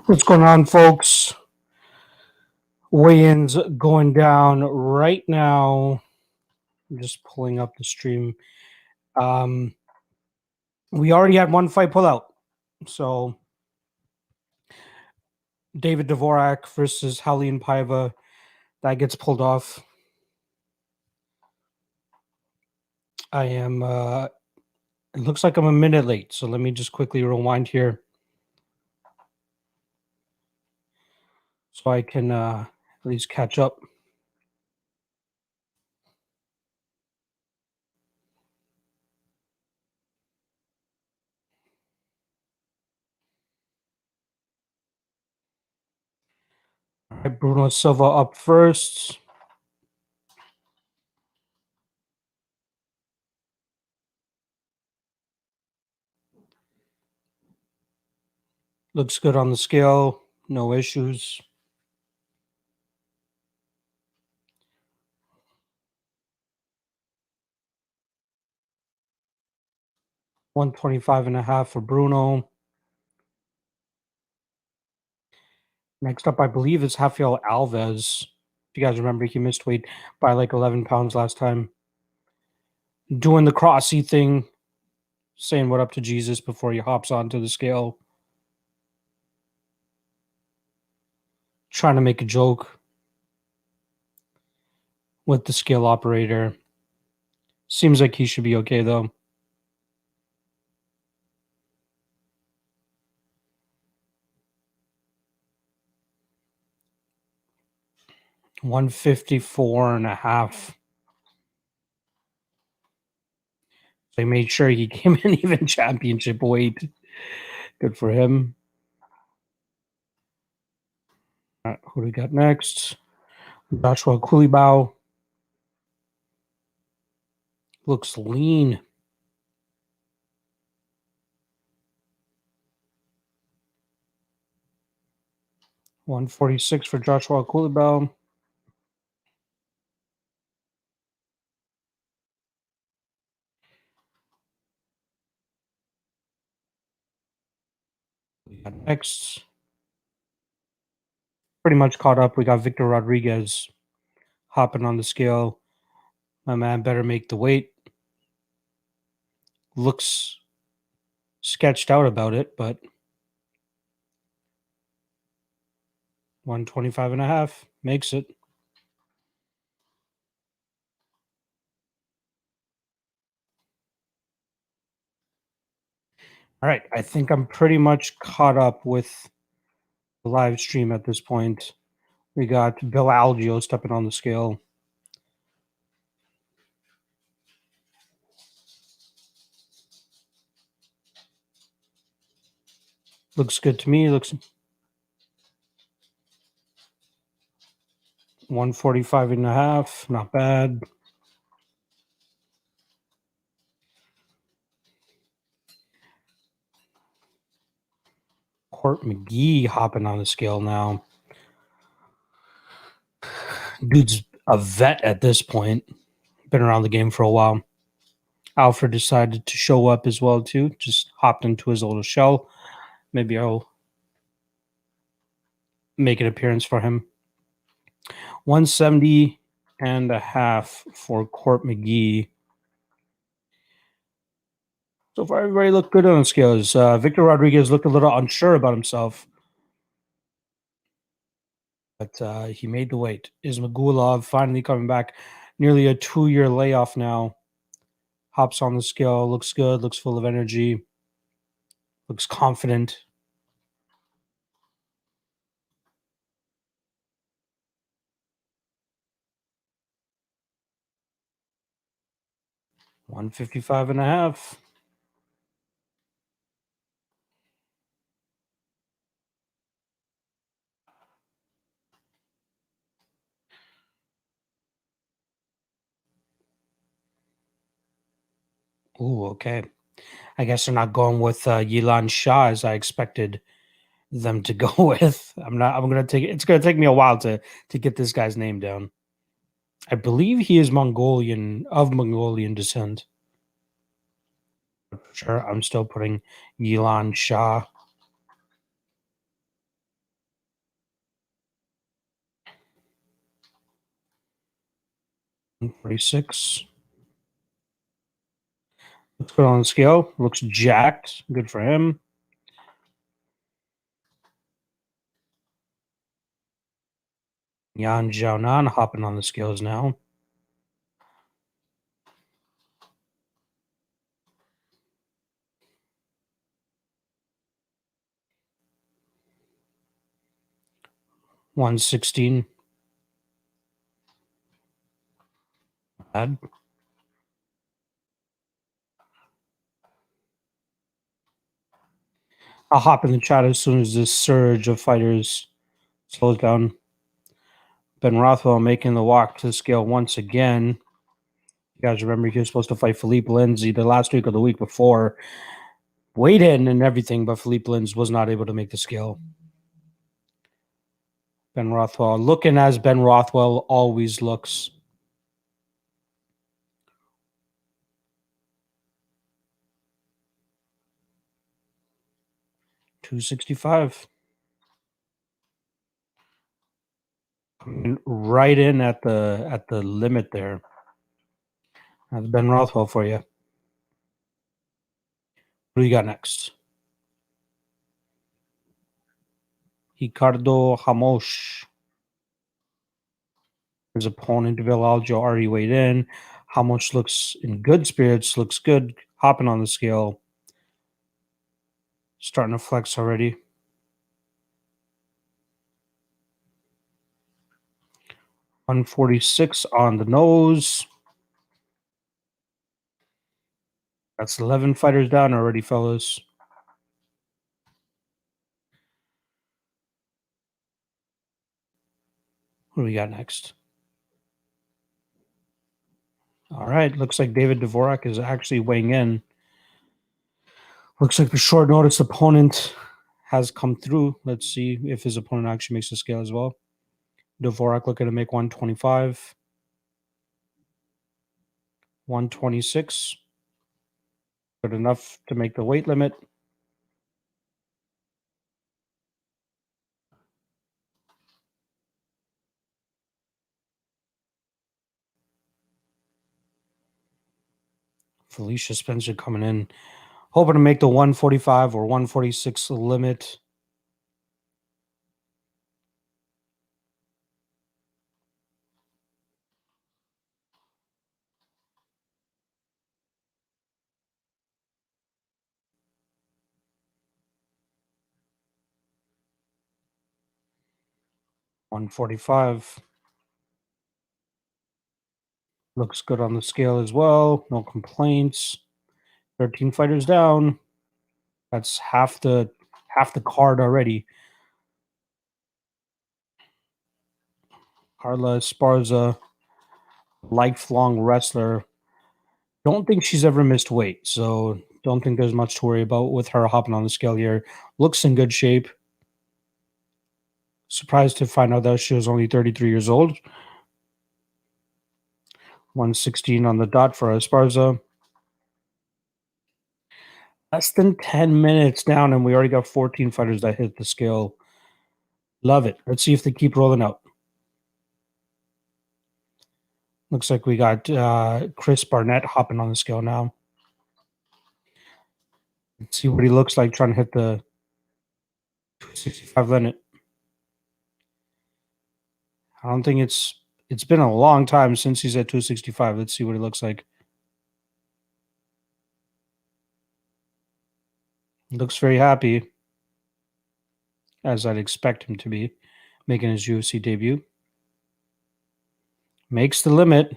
What's going on, folks? Weigh-ins going down right now. I'm just pulling up the stream. We already had one fight pull out. So David Dvorak versus Halian Paiva, that gets pulled off. I am it looks like I'm a minute late, so let me just quickly rewind here so I can at least catch up. All right, Bruno Silva up first. Looks good on the scale, no issues. $125.5 for Bruno. Next up, I believe, is Rafael Alves. If you guys remember, he missed weight by like 11 pounds last time. Doing the crossy thing, saying what up to Jesus before he hops onto the scale. Trying to make a joke with the scale operator. Seems like he should be okay, though. $154.5. They made sure he came in even championship weight. Good for him. All right, who do we got next? Joshua Coolbet. Looks lean. $146 for Joshua Coolbet. Next, pretty much caught up. We got Victor Rodriguez hopping on the scale. My man better make the weight. Looks sketched out about it, but 125.5 makes it. All right, I think I'm pretty much caught up with the live stream at this point. We got Bill Algio stepping on the scale. Looks good to me. Looks 145.5, not bad. Court McGee hopping on the scale now. Dude's a vet at this point. Been around the game for a while. Alfred decided to show up as well too. Just hopped into his little shell. Maybe I'll make an appearance for him. 170.5 for Court McGee. So far, everybody looked good on the scales. Victor Rodriguez looked a little unsure about himself, but he made the weight. Ismagulov finally coming back. Nearly a 2-year layoff now. Hops on the scale, looks good, looks full of energy, looks confident. $155.5. Ooh, okay. I guess they're not going with Yilan Shah as I expected them to go with. I'm gonna take it. It's gonna take me a while to get this guy's name down. I believe he is Mongolian descent. For sure, I'm still putting Yilan Shah. 146. Looks good on the scale. Looks jacked. Good for him. Yan Jiaonan hopping on the scales now. $116. Bad. I'll hop in the chat as soon as this surge of fighters slows down. Ben Rothwell making the walk to the scale once again. You guys remember he was supposed to fight Philippe Lins either last week or the week before. Weighed in and everything, but Philippe Lins was not able to make the scale. Ben Rothwell looking as Ben Rothwell always looks. $265. Right in at the limit there. That's Ben Rothwell for you. Who do you got next? Ricardo Ramos. His opponent, Villaljo, already weighed in. Ramos looks in good spirits, looks good, hopping on the scale. Starting to flex already. $146 on the nose. That's 11 fighters down already, fellas. Who do we got next? All right, looks like David Dvorak is actually weighing in. Looks like the short notice opponent has come through. Let's see if his opponent actually makes the scale as well. Dvorak looking to make 125. 126. Good enough to make the weight limit. Felicia Spencer coming in, hoping to make the 145 or 146 limit. $145. Looks good on the scale as well. No complaints. 13 fighters down. That's half the card already. Carla Esparza, lifelong wrestler. Don't think she's ever missed weight, so don't think there's much to worry about with her hopping on the scale here. Looks in good shape. Surprised to find out that she was only 33 years old. 116 on the dot for Esparza. Less than 10 minutes down, and we already got 14 fighters that hit the scale. Love it. Let's see if they keep rolling out. Looks like we got Chris Barnett hopping on the scale now. Let's see what he looks like trying to hit the 265 limit. I don't think it's been a long time since he's at 265. Let's see what he looks like. Looks very happy, as I'd expect him to be, making his UFC debut. Makes the limit.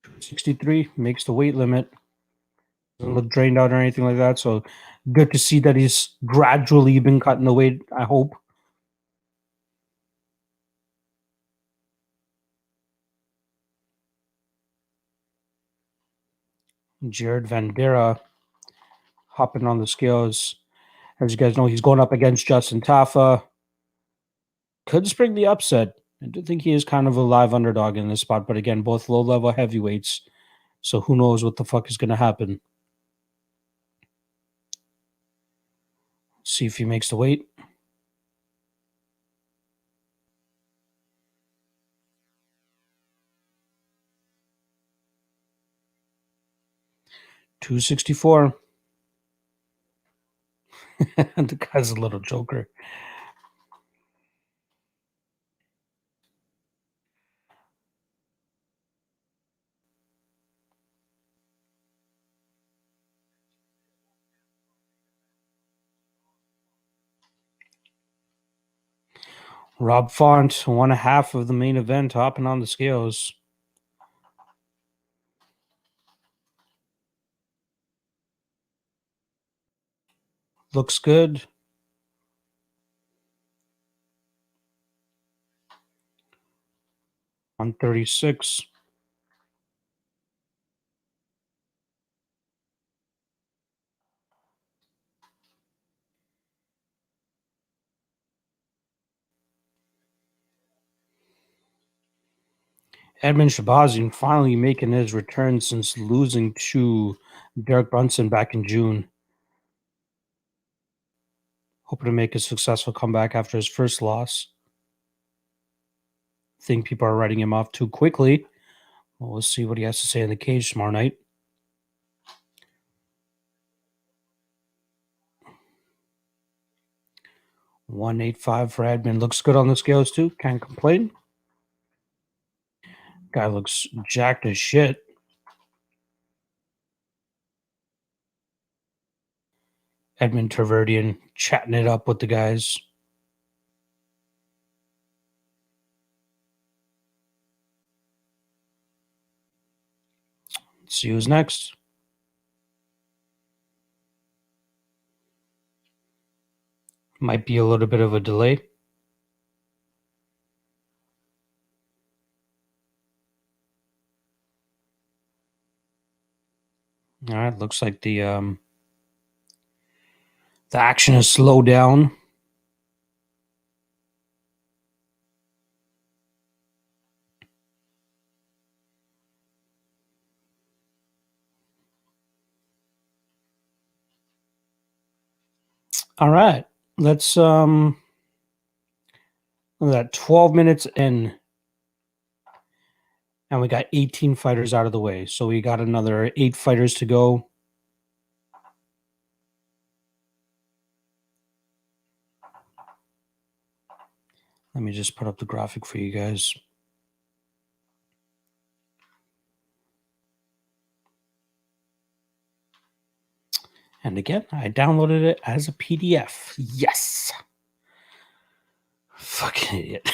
263 makes the weight limit. Doesn't look drained out or anything like that. So good to see that he's gradually been cutting the weight, I hope. Jared Vandera hopping on the scales. As you guys know, he's going up against Justin Tafa. Could spring the upset. I do think he is kind of a live underdog in this spot. But again, both low-level heavyweights. So who knows what the fuck is going to happen. See if he makes the weight. 264. The guy's a little joker. Rob Font, 1.5 of the main event, hopping on the scales. Looks good. On 36. Edmond Shabazzin finally making his return since losing to Derek Brunson back in June. Hoping to make a successful comeback after his first loss. Think people are writing him off too quickly. Well, we'll see what he has to say in the cage tomorrow night. 185 for Edmond. Looks good on the scales too. Can't complain. Guy looks jacked as shit. Edmond Terverdian chatting it up with the guys. Let's see who's next. Might be a little bit of a delay. All right, looks like the action is slowed down. All right, let's that 12 minutes in, and we got 18 fighters out of the way. So we got another 8 fighters to go. Let me just put up the graphic for you guys. And again, I downloaded it as a PDF. Yes. Fucking idiot.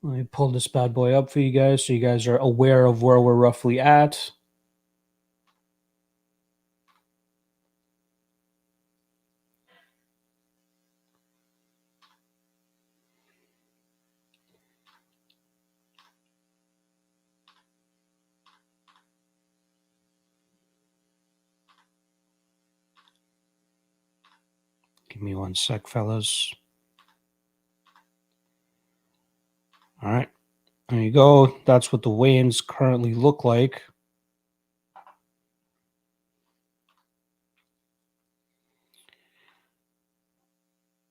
Let me pull this bad boy up for you guys so you guys are aware of where we're roughly at. Give me one sec, fellas. All right. There you go. That's what the weigh-ins currently look like.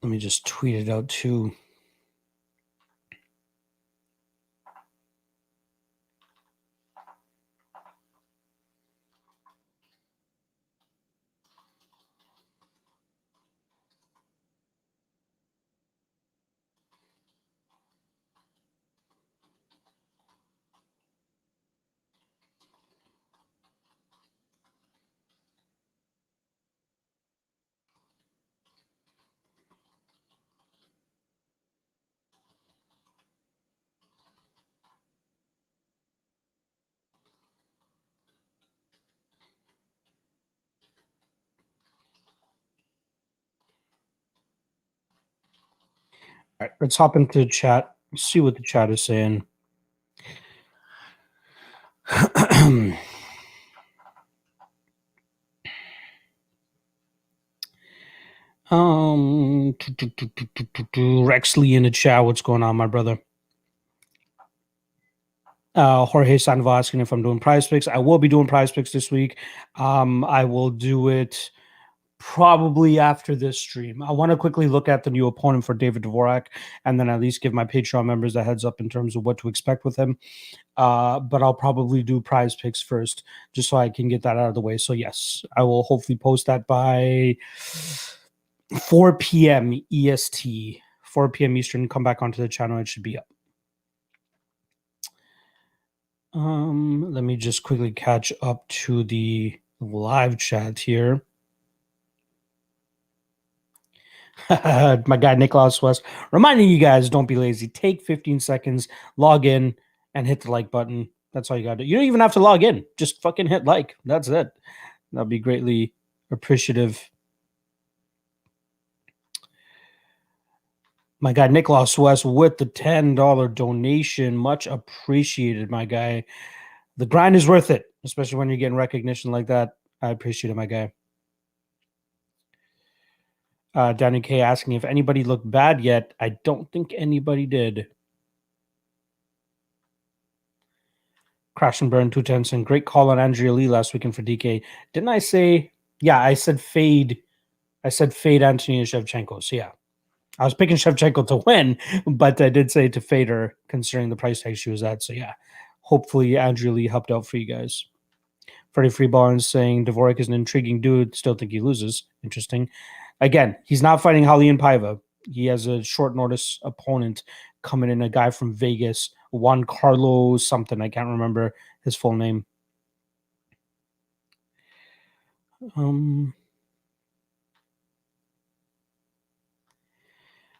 Let me just tweet it out too. All right, let's hop into the chat. See what the chat is saying. Rex Lee in the chat. What's going on, my brother? Jorge Sandoval asking if I'm doing prize picks. I will be doing prize picks this week. I will do it Probably after this stream. I want to quickly look at the new opponent for David Dvorak and then at least give my Patreon members a heads up in terms of what to expect with him. But I'll probably do prize picks first just so I can get that out of the way. So, yes, I will hopefully post that by 4 p.m. EST, 4 p.m. Eastern. Come back onto the channel. It should be up. Let me just quickly catch up to the live chat here. My guy Nicholas West reminding you guys, don't be lazy. Take 15 seconds, log in, and hit the like button. That's all you gotta do. You don't even have to log in. Just fucking hit like. That's it. That'll be greatly appreciative. My guy Nicholas West with the $10 donation. Much appreciated, my guy. The grind is worth it, especially when you're getting recognition like that. I appreciate it, my guy. Danny K asking if anybody looked bad yet. I don't think anybody did. Crash and Burn 210. Great call on Andrea Lee last weekend for DK. Didn't I say? Yeah, I said fade. I said fade Antonina Shevchenko. So yeah, I was picking Shevchenko to win, but I did say to fade her considering the price tag she was at. So yeah, hopefully Andrea Lee helped out for you guys. Freddie Freeborn saying Dvorak is an intriguing dude. Still think he loses. Interesting. Again, he's not fighting Halian Paiva. He has a short notice opponent coming in, a guy from Vegas, Juan Carlos something. I can't remember his full name.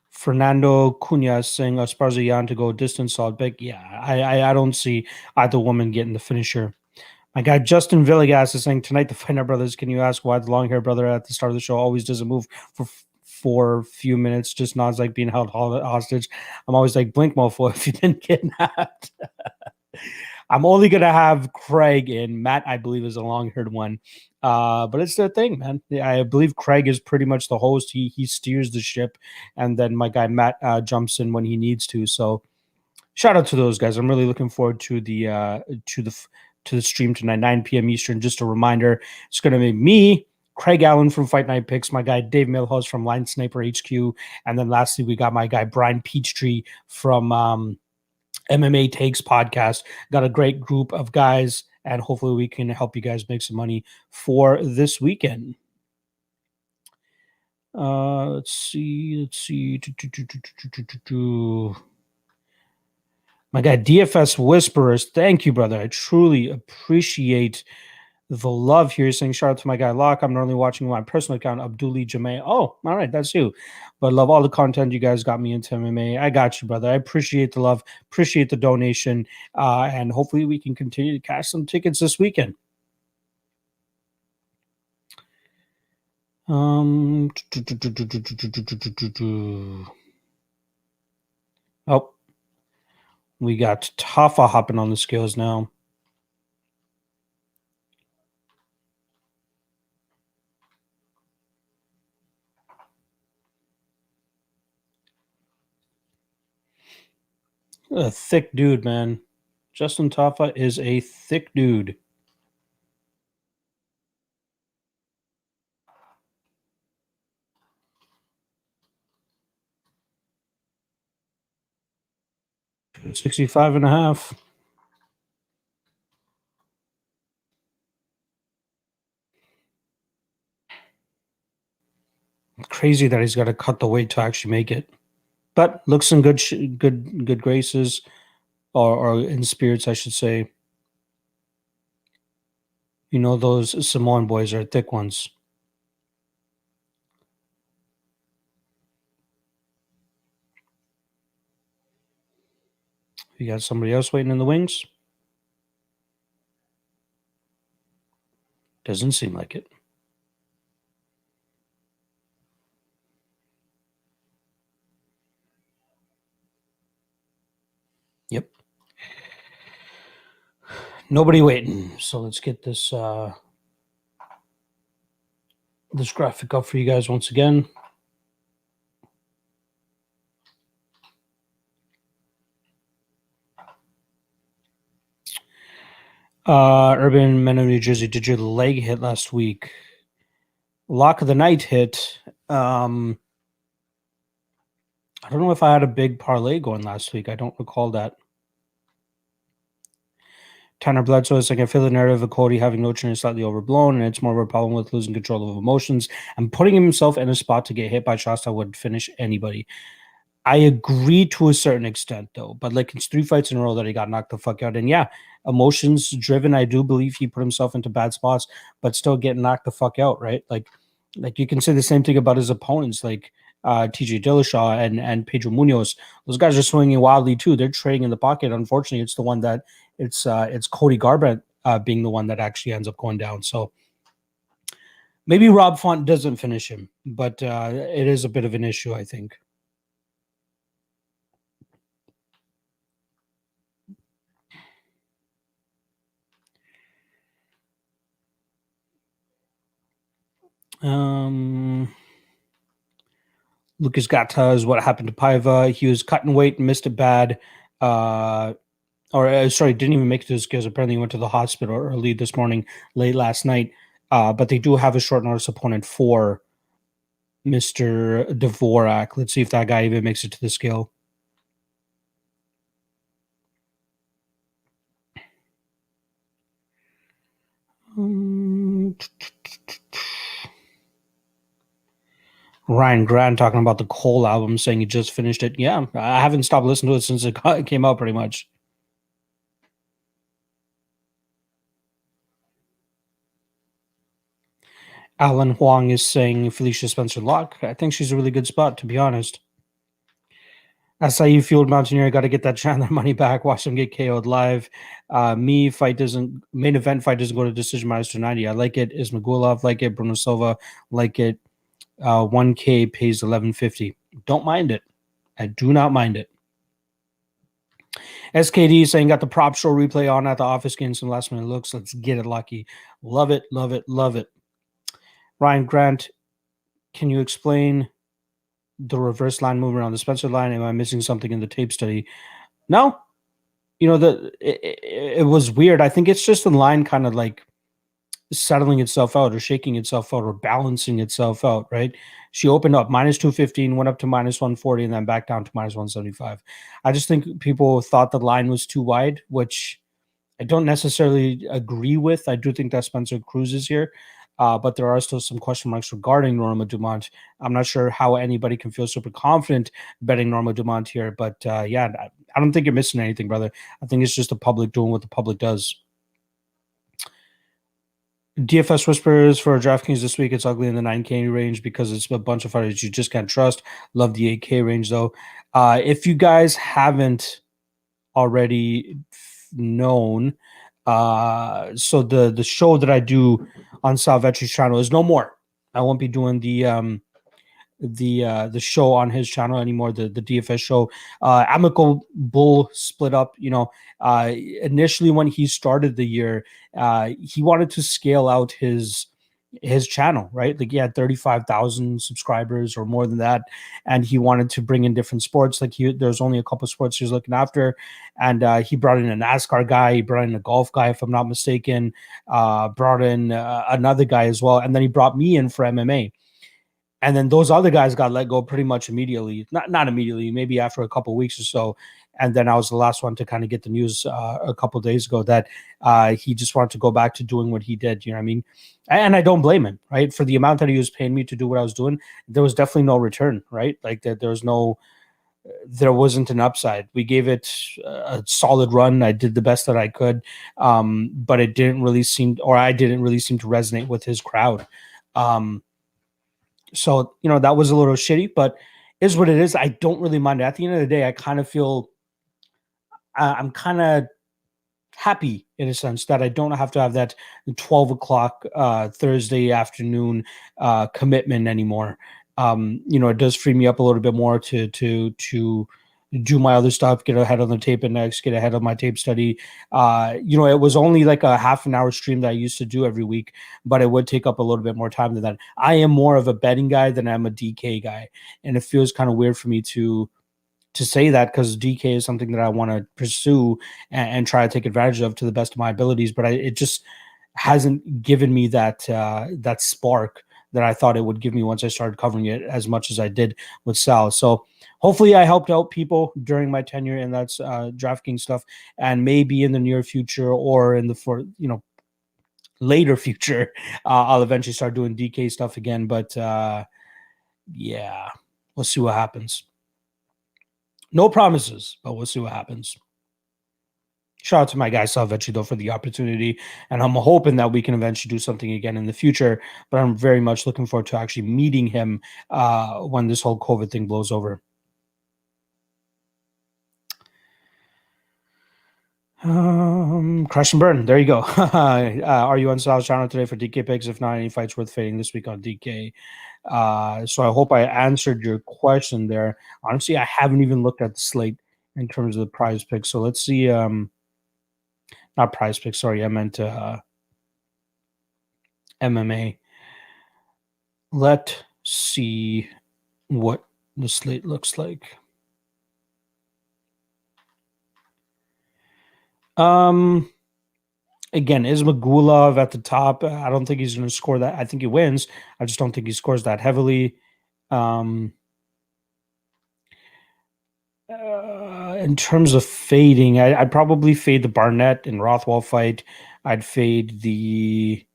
Fernando Cunha saying Esparza Yan to go distance solid big. Yeah, I don't see either woman getting the finisher. My guy Justin Villegas is saying tonight the Fight Night Brothers. Can you ask why the long hair brother at the start of the show always doesn't move for a few minutes? Just nods like being held hostage. I'm always like, blink, mofo, if you've been kidnapped. I'm only gonna have Craig in. Matt, I believe, is a long-haired one. But it's their thing, man. I believe Craig is pretty much the host. He steers the ship, and then my guy Matt jumps in when he needs to. So shout out to those guys. I'm really looking forward to the stream tonight, 9 p.m. Eastern. Just a reminder, it's going to be me, Craig Allen from Fight Night Picks, my guy Dave Milhouse from Line Sniper HQ, and then lastly we got my guy Brian Peachtree from MMA Takes podcast. Got a great group of guys, and hopefully we can help you guys make some money for this weekend. Let's see. My guy DFS Whisperers, thank you, brother. I truly appreciate the love here. Saying shout out to my guy Locke. I'm normally watching my personal account, Abduli Jamay. Oh, all right, that's you. But love all the content you guys got me into MMA. I got you, brother. I appreciate the love, appreciate the donation, and hopefully we can continue to cash some tickets this weekend. Oh, we got Tafa hopping on the scales now. A thick dude, man. Justin Tafa is a thick dude. $65.5. Crazy that he's got to cut the weight to actually make it, but looks in good graces, or in spirits, I should say. You know, those Samoan boys are thick ones. You got somebody else waiting in the wings? Doesn't seem like it. Yep. Nobody waiting. So let's get this this graphic up for you guys once again. Urban Men of New Jersey, did your leg hit last week? Lock of the night hit. I don't know if I had a big parlay going last week. I don't recall that. Tanner Bledsoe is like, I feel the narrative of Cody having no chin is slightly overblown, and it's more of a problem with losing control of emotions and putting himself in a spot to get hit by shots that would finish anybody. I agree to a certain extent, though, but like it's 3 fights in a row that he got knocked the fuck out. And yeah, emotions driven. I do believe he put himself into bad spots, but still getting knocked the fuck out, right? Like you can say the same thing about his opponents, like TJ Dillashaw and Pedro Munoz. Those guys are swinging wildly too. They're trading in the pocket. Unfortunately, it's the one that it's Cody Garbrandt being the one that actually ends up going down. So maybe Rob Font doesn't finish him, but it is a bit of an issue, I think. Lucas Gata is what happened to Paiva. He was cutting weight and missed it bad. Sorry, didn't even make it to his skills. Apparently, he went to the hospital early this morning, late last night. But they do have a short notice opponent for Mr. Dvorak. Let's see if that guy even makes it to the scale. Ryan Grant talking about the Cole album, saying he just finished it. Yeah, I haven't stopped listening to it since it came out, pretty much. Alan Huang is saying Felicia Spencer Locke. I think she's a really good spot, to be honest. SIU Fueled Mountaineer, got to get that Chandler money back. Watch them get KO'd live. Main event fight doesn't go to decision minus 290. I like it. Ismagulov, like it. Bruno Silva, like it. 1K pays 11.50. Don't mind it. I do not mind it. SKD saying got the prop show replay on at the office, getting some last minute looks. Let's get it lucky. Love it, love it, love it. Ryan Grant, can you explain the reverse line movement on the Spencer line? Am I missing something in the tape study? No. It was weird. I think it's just the line kind of like settling itself out or shaking itself out or balancing itself out, right? She opened up minus 215, went up to minus 140, and then back down to minus 175. I just think people thought the line was too wide, which I don't necessarily agree with. I do think that Spencer cruises here. But there are still some question marks regarding Norma Dumont. I'm not sure how anybody can feel super confident betting Norma Dumont here. But yeah, I don't think you're missing anything, brother. I think it's just the public doing what the public does. DFS whispers for DraftKings this week. It's ugly in the 9K range because it's a bunch of fighters you just can't trust. Love the 8K range, though. If you guys haven't already known, so the show that I do on Sal Vetri's channel is no more. I won't be doing the show on his channel anymore, the DFS show. Amical Bull split up. Initially when he started the year, he wanted to scale out his channel, right? Like he had 35,000 subscribers or more than that, and he wanted to bring in different sports. Like there's only a couple of sports he was looking after, and he brought in a NASCAR guy, he brought in a golf guy, if I'm not mistaken, brought in another guy as well, and then he brought me in for MMA. And then those other guys got let go pretty much immediately. Not immediately, maybe after a couple of weeks or so. And then I was the last one to kind of get the news a couple of days ago that he just wanted to go back to doing what he did. You know what I mean? And I don't blame him, right? For the amount that he was paying me to do what I was doing, there was definitely no return, right? Like there wasn't an upside. We gave it a solid run. I did the best that I could, but it didn't really seem, or I didn't really seem to resonate with his crowd. So, that was a little shitty, but is what it is. I don't really mind it. At the end of the day, I kind of feel I'm kind of happy in a sense that I don't have to have that 12 o'clock Thursday afternoon commitment anymore. It does free me up a little bit more to do my other stuff, get ahead on the tape index, get ahead of my tape study. It was only like a half an hour stream that I used to do every week, but it would take up a little bit more time than that. I am more of a betting guy than I'm a DK guy. And it feels kind of weird for me to say that because DK is something that I want to pursue and try to take advantage of to the best of my abilities. But it just hasn't given me that spark that I thought it would give me once I started covering it as much as I did with Sal. So hopefully I helped out people during my tenure in that DraftKings stuff, and maybe in the near future or in the later future, I'll eventually start doing DK stuff again. But yeah, we'll see what happens. No promises, but we'll see what happens. Shout out to my guy Salvetti, though, for the opportunity. And I'm hoping that we can eventually do something again in the future. But I'm very much looking forward to actually meeting him when this whole COVID thing blows over. Crash and burn. There you go. Are you on Sal's channel today for DK picks? If not, any fights worth fading this week on DK? So I hope I answered your question there. Honestly, I haven't even looked at the slate in terms of the prize picks. So let's see. Not prize picks. Sorry, I meant MMA. Let's see what the slate looks like. Again, Ismagulov at the top. I don't think he's going to score that. I think he wins. I just don't think he scores that heavily. In terms of fading, I'd probably fade the Barnett and Rothwell fight. I'd fade the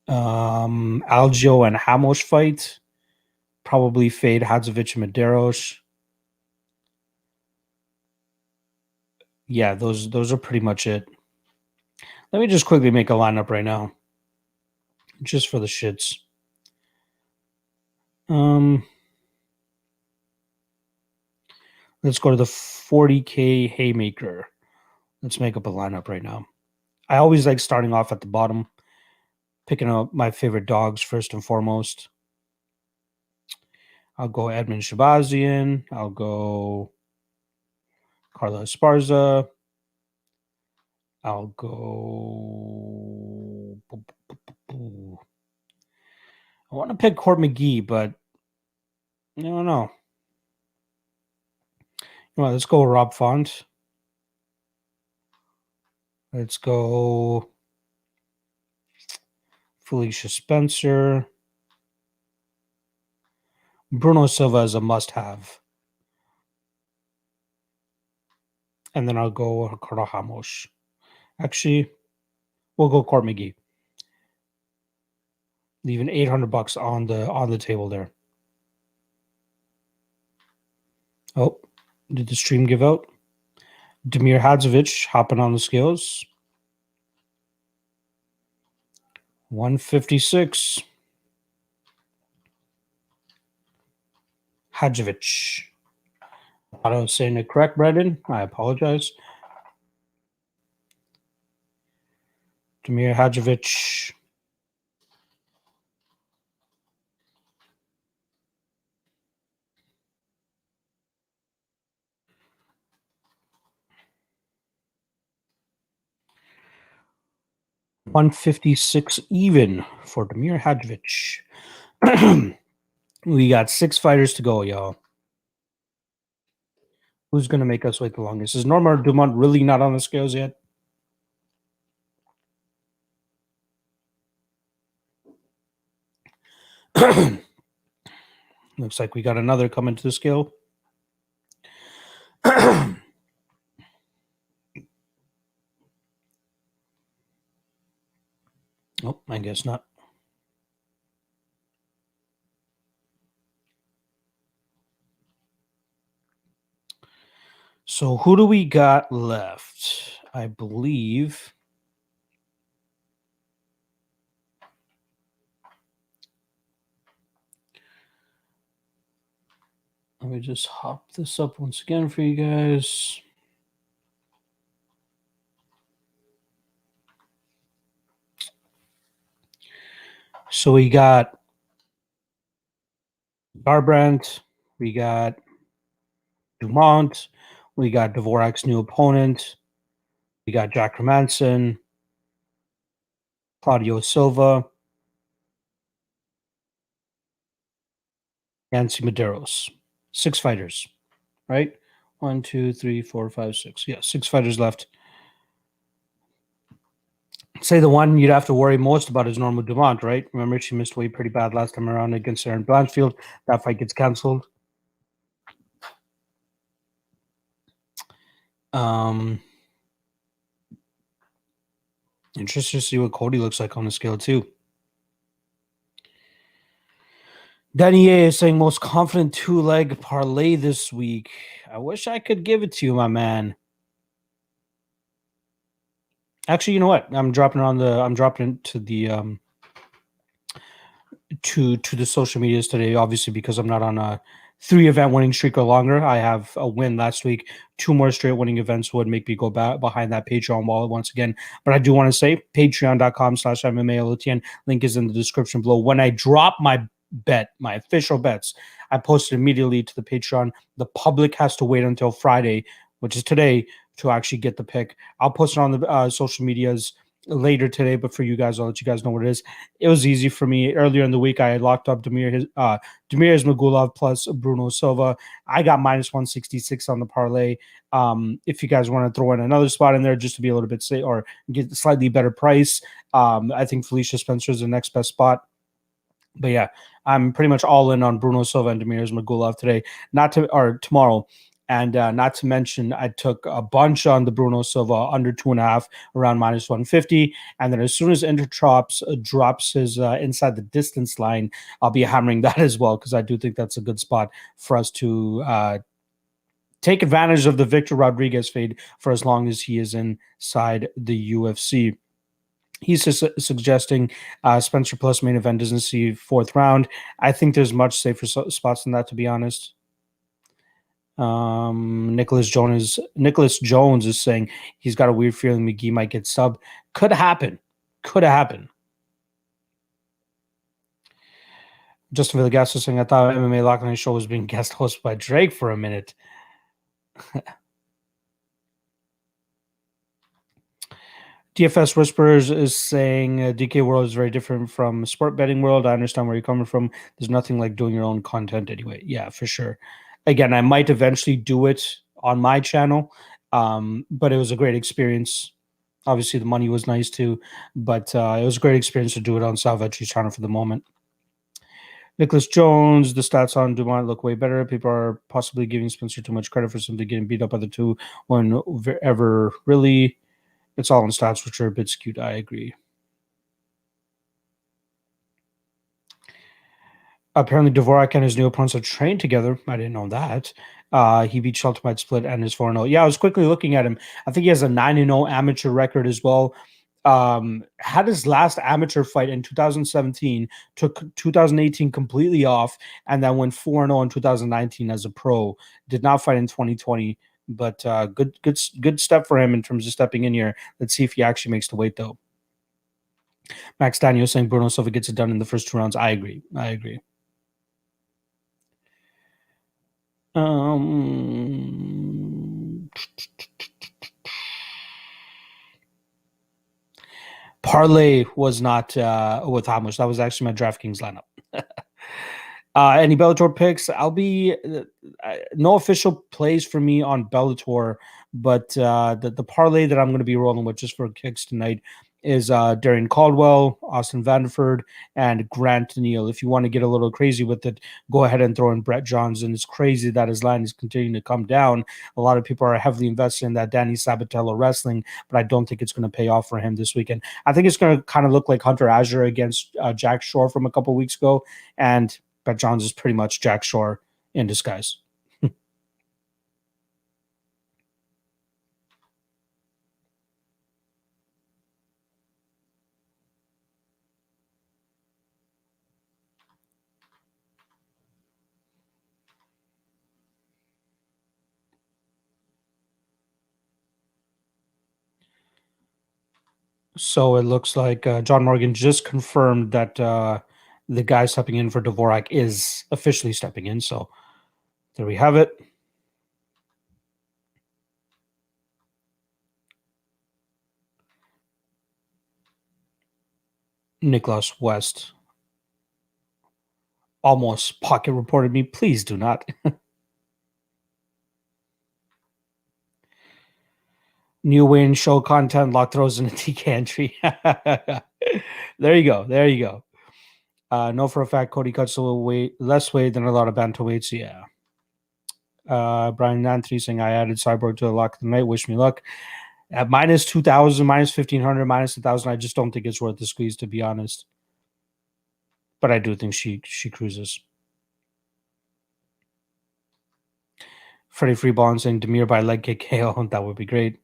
Aljo and Hamos fight. Probably fade Hadzovich and Medeiros. Yeah, those are pretty much it. Let me just quickly make a lineup right now, just for the shits. Let's go to the 40K Haymaker. Let's make up a lineup right now. I always like starting off at the bottom, picking up my favorite dogs first and foremost. I'll go Edmond Shabazzin. I'll go Carla Esparza. I'll go... I want to pick Court McGee, but I don't know. Well, let's go Rob Font. Let's go Felicia Spencer. Bruno Silva is a must-have. And then I'll go Ricardo Ramos. Actually, we'll go Court McGee. Leaving $800 on the table there. Oh, did the stream give out? Damir Hadzovich hopping on the scales. 156. Hadzovich. I don't saying it correct, Brendan. I apologize. Damir Hadzovich. $156 even for Damir Hadzovich. We got 6 fighters to go, y'all. Who's going to make us wait the longest? Is Norma Dumont really not on the scales yet? Looks like we got another coming to the scale. Oh, I guess not. So who do we got left? I believe... Let me just hop this up once again for you guys. So we got Garbrandt, we got Dumont, we got Dvorak's new opponent, we got Jack Hermanson, Claudio Silva, Yancy Medeiros. 6 fighters, right? 1, 2, 3, 4, 5, 6. Yeah, 6 fighters left. Say the one you'd have to worry most about is Nurmagomedov, right? Remember, she missed weight pretty bad last time around against Erin Blanchfield. That fight gets canceled. Interested to see what Cody looks like on the scale too. Danny A is saying most confident 2-leg parlay this week. I wish I could give it to you, my man. Actually, you know what? I'm dropping it to the to the social medias today, obviously, because I'm not on a 3-event winning streak or longer. I have a win last week. 2 more straight winning events would make me go back behind that Patreon wall once again. But I do want to say patreon.com/MMALOTN. Link is in the description below. When I drop my bet, my official bets, I post it immediately to the Patreon. The public has to wait until Friday, which is today, to actually get the pick. I'll post it on the social medias later today, but for you guys, I'll let you guys know what it is. It was easy for me. Earlier in the week, I had locked up Damir Hadzovich plus Bruno Silva. I got minus 166 on the parlay. If you guys want to throw in another spot in there just to be a little bit safe or get a slightly better price, I think Felicia Spencer is the next best spot. But yeah, I'm pretty much all in on Bruno Silva and Damir Hadzovich today, tomorrow. And not to mention, I took a bunch on the Bruno Silva under 2.5, around minus 150. And then as soon as Intertrops drops his inside the distance line, I'll be hammering that as well, because I do think that's a good spot for us to take advantage of the Victor Rodriguez fade for as long as he is inside the UFC. He's just suggesting Spencer plus main event doesn't see 4th round. I think there's much safer spots than that, to be honest. Nicholas Jones is saying he's got a weird feeling McGee might get subbed. Could happen. Justin Villegas is saying, I thought MMA Lock Night Show was being guest hosted by Drake for a minute. DFS Whispers is saying DK World is very different from sport betting world. I understand where you're coming from. There's nothing like doing your own content anyway. Yeah, for sure. Again, I might eventually do it on my channel, but it was a great experience. Obviously, the money was nice too, but it was a great experience to do it on Salvage's channel for the moment. Nicholas Jones, the stats on Dumont look way better. People are possibly giving Spencer too much credit for something getting beat up by the two whenever really it's all in stats, which are a bit skewed. I agree. Apparently, Dvorak and his new opponents have trained together. I didn't know that. He beat Shelton by split and is 4-0. Yeah, I was quickly looking at him. I think he has a 9-0 amateur record as well. Had his last amateur fight in 2017, took 2018 completely off, and then went 4-0 in 2019 as a pro. Did not fight in 2020, but good step for him in terms of stepping in here. Let's see if he actually makes the weight, though. Max Daniel saying Bruno Silva gets it done in the first 2 rounds. I agree. Parlay was not with how much. That was actually my DraftKings lineup. Any Bellator picks? I'll be no official plays for me on Bellator, but the parlay that I'm going to be rolling with just for kicks tonight is Darren Caldwell, Austin Vanderford, and Grant Neal. If you want to get a little crazy with it, go ahead and throw in Brett Johns. And it's crazy that his line is continuing to come down. A lot of people are heavily invested in that Danny Sabatello wrestling, but I don't think it's going to pay off for him this weekend. I think it's going to kind of look like Hunter Azure against Jack Shore from a couple weeks ago, and Brett Johns is pretty much Jack Shore in disguise. So it looks like John Morgan just confirmed that the guy stepping in for Dvorak is officially stepping in. So there we have it. Nicholas West almost pocket reported me. Please do not. New win, show content, lock throws in a TK entry. There you go. There you go. Know for a fact Cody cuts a little less weight than a lot of bantamweights. Yeah. Brian Nanthi saying I added Cyborg to the lock of the night. Wish me luck. At minus 2,000, minus 1,500, minus 1,000, I just don't think it's worth the squeeze, to be honest. But I do think she cruises. Freddie Freeball saying Damir by leg kick KO. That would be great.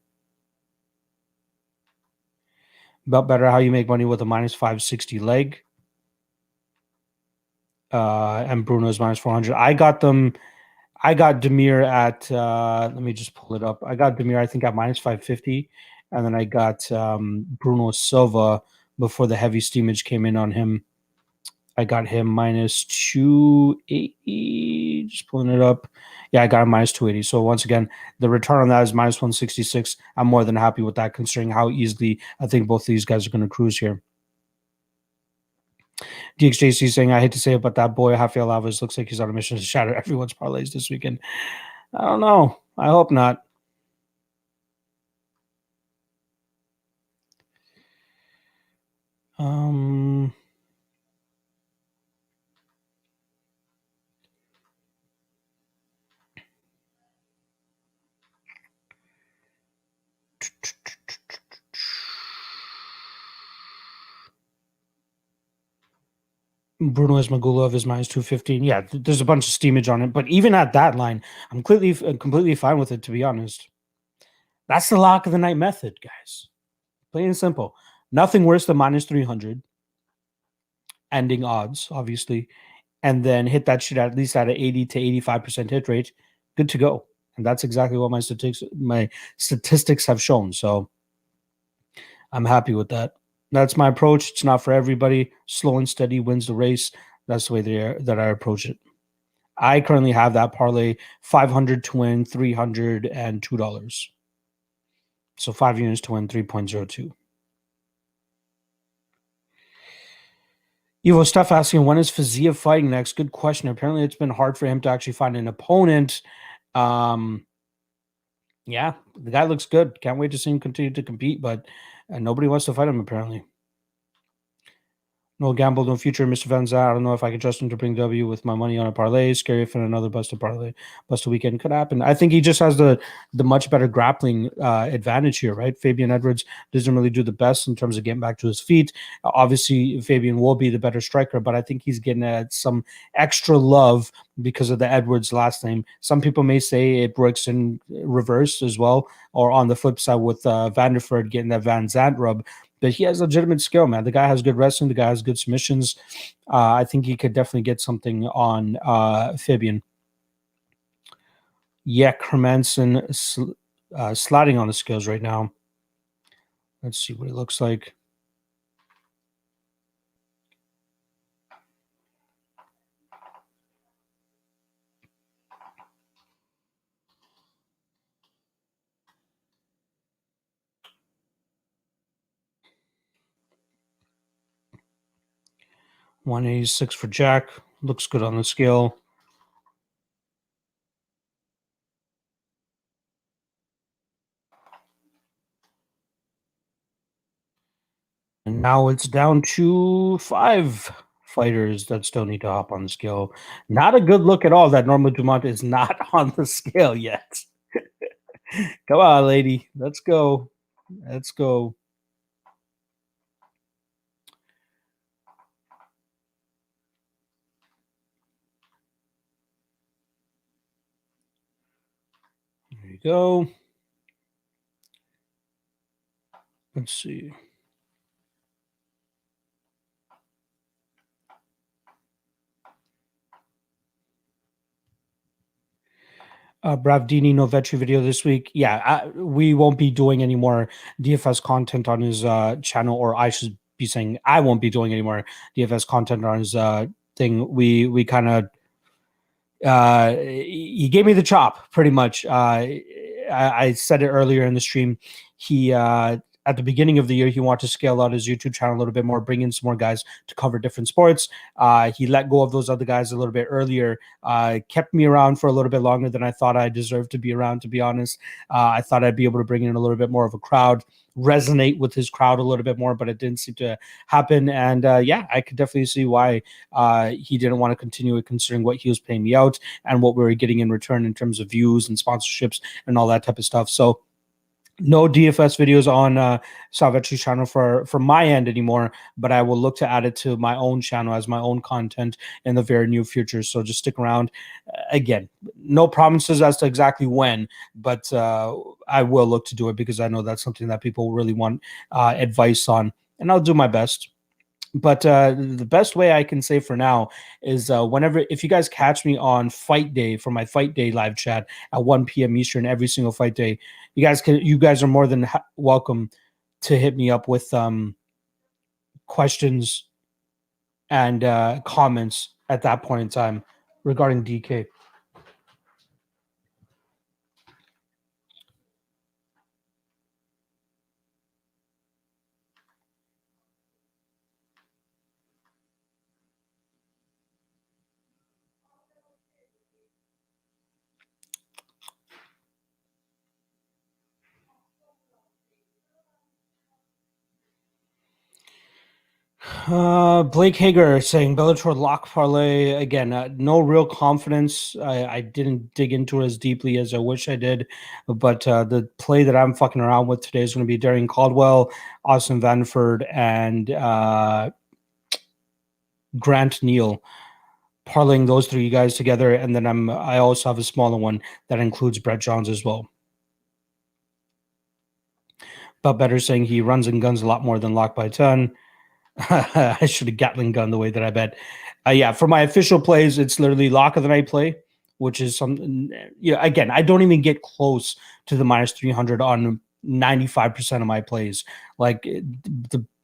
About better how you make money with a minus 560 leg. And Bruno's minus 400. I got Damir at, let me just pull it up. I got Damir, I think, at minus 550. And then I got Bruno Silva before the heavy steamage came in on him. I got him minus 280. Just pulling it up. Yeah, I got him minus 280. So once again, the return on that is minus 166. I'm more than happy with that, considering how easily I think both of these guys are going to cruise here. DXJC saying, I hate to say it, but that boy, Rafael Alves, looks like he's on a mission to shatter everyone's parlays this weekend. I don't know. I hope not. Bruno Ismagulov is minus 215. Yeah, there's a bunch of steamage on it. But even at that line, I'm completely fine with it, to be honest. That's the lock of the night method, guys. Plain and simple. Nothing worse than minus 300. Ending odds, obviously. And then hit that shit at least at an 80 to 85% hit rate. Good to go. And that's exactly what my statistics have shown. So I'm happy with that. That's my approach. It's not for everybody. Slow and steady wins the race. That's the way that I approach it. I currently have that parlay 500 to win $302. So 5 units to win 3.02. Evo Stuff asking, when is Fazia fighting next? Good question. Apparently it's been hard for him to actually find an opponent. Yeah, the guy looks good. Can't wait to see him continue to compete, but nobody wants to fight him, apparently. No gamble, no future, Mr. Van Zandt. I don't know if I can trust him to bring W with my money on a parlay. Scary if another busted parlay, busted weekend could happen. I think he just has the much better grappling advantage here, right? Fabian Edwards doesn't really do the best in terms of getting back to his feet. Obviously, Fabian will be the better striker, but I think he's getting some extra love because of the Edwards last name. Some people may say it works in reverse as well, or on the flip side with Vanderford getting that Van Zandt rub. But he has legitimate skill, man. The guy has good wrestling. The guy has good submissions. I think he could definitely get something on Fabian. Yeah, Hermanson sliding on the skills right now. Let's see what it looks like. $186 for Jack. Looks good on the scale. And now it's down to 5 fighters that still need to hop on the scale. Not a good look at all that Norma Dumont is not on the scale yet. Come on, lady. Let's go. Let's go. There you go. Let's see. Bravdini Novetri video this week. Yeah, we won't be doing any more DFS content on his channel, or I should be saying I won't be doing any more DFS content on his thing. We kind of he gave me the chop pretty much. I said it earlier in the stream. He at the beginning of the year, he wanted to scale out his YouTube channel a little bit more, bring in some more guys to cover different sports. He let go of those other guys a little bit earlier, kept me around for a little bit longer than I thought I deserved to be around, to be honest. I thought I'd be able to bring in a little bit more of a crowd, resonate with his crowd a little bit more, but it didn't seem to happen. And yeah, I could definitely see why he didn't want to continue it, considering what he was paying me out and what we were getting in return in terms of views and sponsorships and all that type of stuff. So no DFS videos on Salvetri's channel for my end anymore, but I will look to add it to my own channel as my own content in the very near future. So just stick around. Again, no promises as to exactly when, but I will look to do it because I know that's something that people really want advice on, and I'll do my best. But the best way I can say for now is if you guys catch me on fight day for my fight day live chat at 1 p.m. Eastern every single fight day, you guys are more than welcome to hit me up with questions and comments at that point in time regarding DK. Blake Hager saying Bellator lock parlay again. No real confidence. I didn't dig into it as deeply as I wish I did, but the play that I'm fucking around with today is going to be Darian Caldwell, Austin Vanford, and Grant Neal. Parlaying those three guys together, and then I also have a smaller one that includes Brett Johns as well. But better saying he runs and guns a lot more than lock by 10. I should have Gatling gun the way that I bet. Yeah, for my official plays, it's literally lock of the night play, which is something. Yeah, again, I don't even get close to the minus 300 on 95% of my plays. Like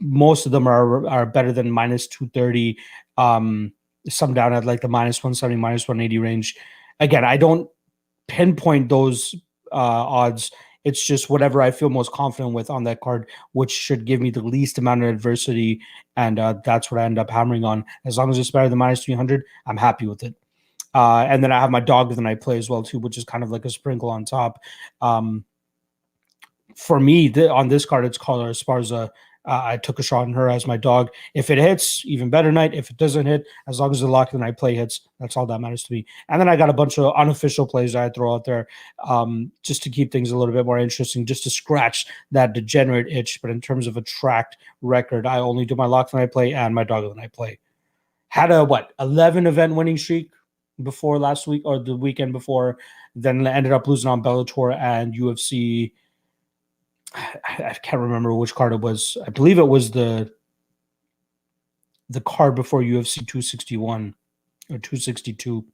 most of them are better than minus 230. Some down at like the minus 170, minus 180 range. Again, I don't pinpoint those odds. It's just whatever I feel most confident with on that card, which should give me the least amount of adversity. And that's what I end up hammering on. As long as it's better than minus 300, I'm happy with it. And then I have my dog of the night play as well, too, which is kind of like a sprinkle on top. For me, on this card, it's called Esparza. I took a shot on her as my dog. If it hits, even better night. If it doesn't hit, as long as the lock of the night play hits, that's all that matters to me. And then I got a bunch of unofficial plays that I throw out there just to keep things a little bit more interesting, just to scratch that degenerate itch. But in terms of a tracked record, I only do my lock of the night play and my dog of the night play. Had a 11 event winning streak before last week or the weekend before, then ended up losing on Bellator and UFC. I can't remember which card it was. I believe it was the card before UFC 261 or 262.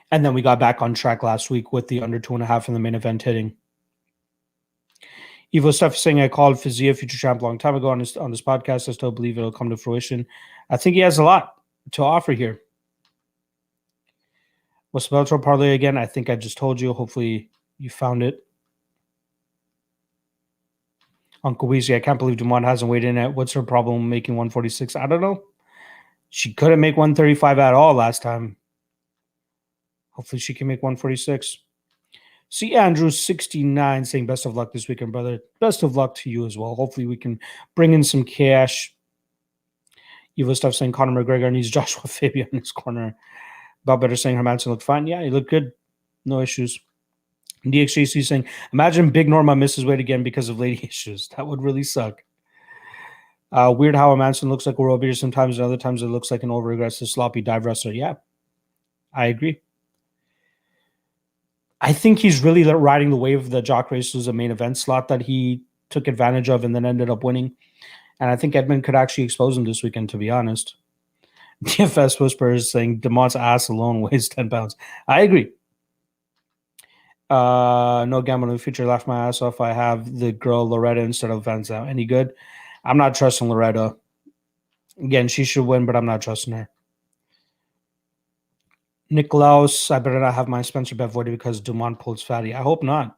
And then we got back on track last week with the under 2.5 in the main event hitting. Evo Stuff saying I called Fizia future champ a long time ago on this podcast. I still believe it'll come to fruition. I think he has a lot to offer here. What's the Bellator parlay again? I think I just told you. Hopefully you found it. Uncle Weezy, I can't believe Dumont hasn't weighed in at. What's her problem making 146? I don't know. She couldn't make 135 at all last time. Hopefully she can make 146. See Andrew 69 saying best of luck this weekend, brother. Best of luck to you as well. Hopefully we can bring in some cash. Evo Stuff saying Conor McGregor needs Joshua Fabian in his corner. Bob Better saying Hermanson looked fine. Yeah, he looked good. No issues. DXJC saying, imagine Big Norma misses weight again because of lady issues. That would really suck. Weird how a Manson looks like a world beater sometimes, and other times it looks like an over-aggressive, sloppy dive wrestler. Yeah, I agree. I think he's really riding the wave of the Jock Races, a main event slot that he took advantage of and then ended up winning. And I think Edmond could actually expose him this weekend, to be honest. DFS Whisper is saying DeMont's ass alone weighs 10 pounds. I agree. No gamble in the future. Laugh my ass off. I have the girl Loretta instead of Van Zandt. Any good? I'm not trusting Loretta. Again, she should win, but I'm not trusting her. Nicklaus, I better not have my Spencer bet voided because Dumont pulls fatty. I hope not.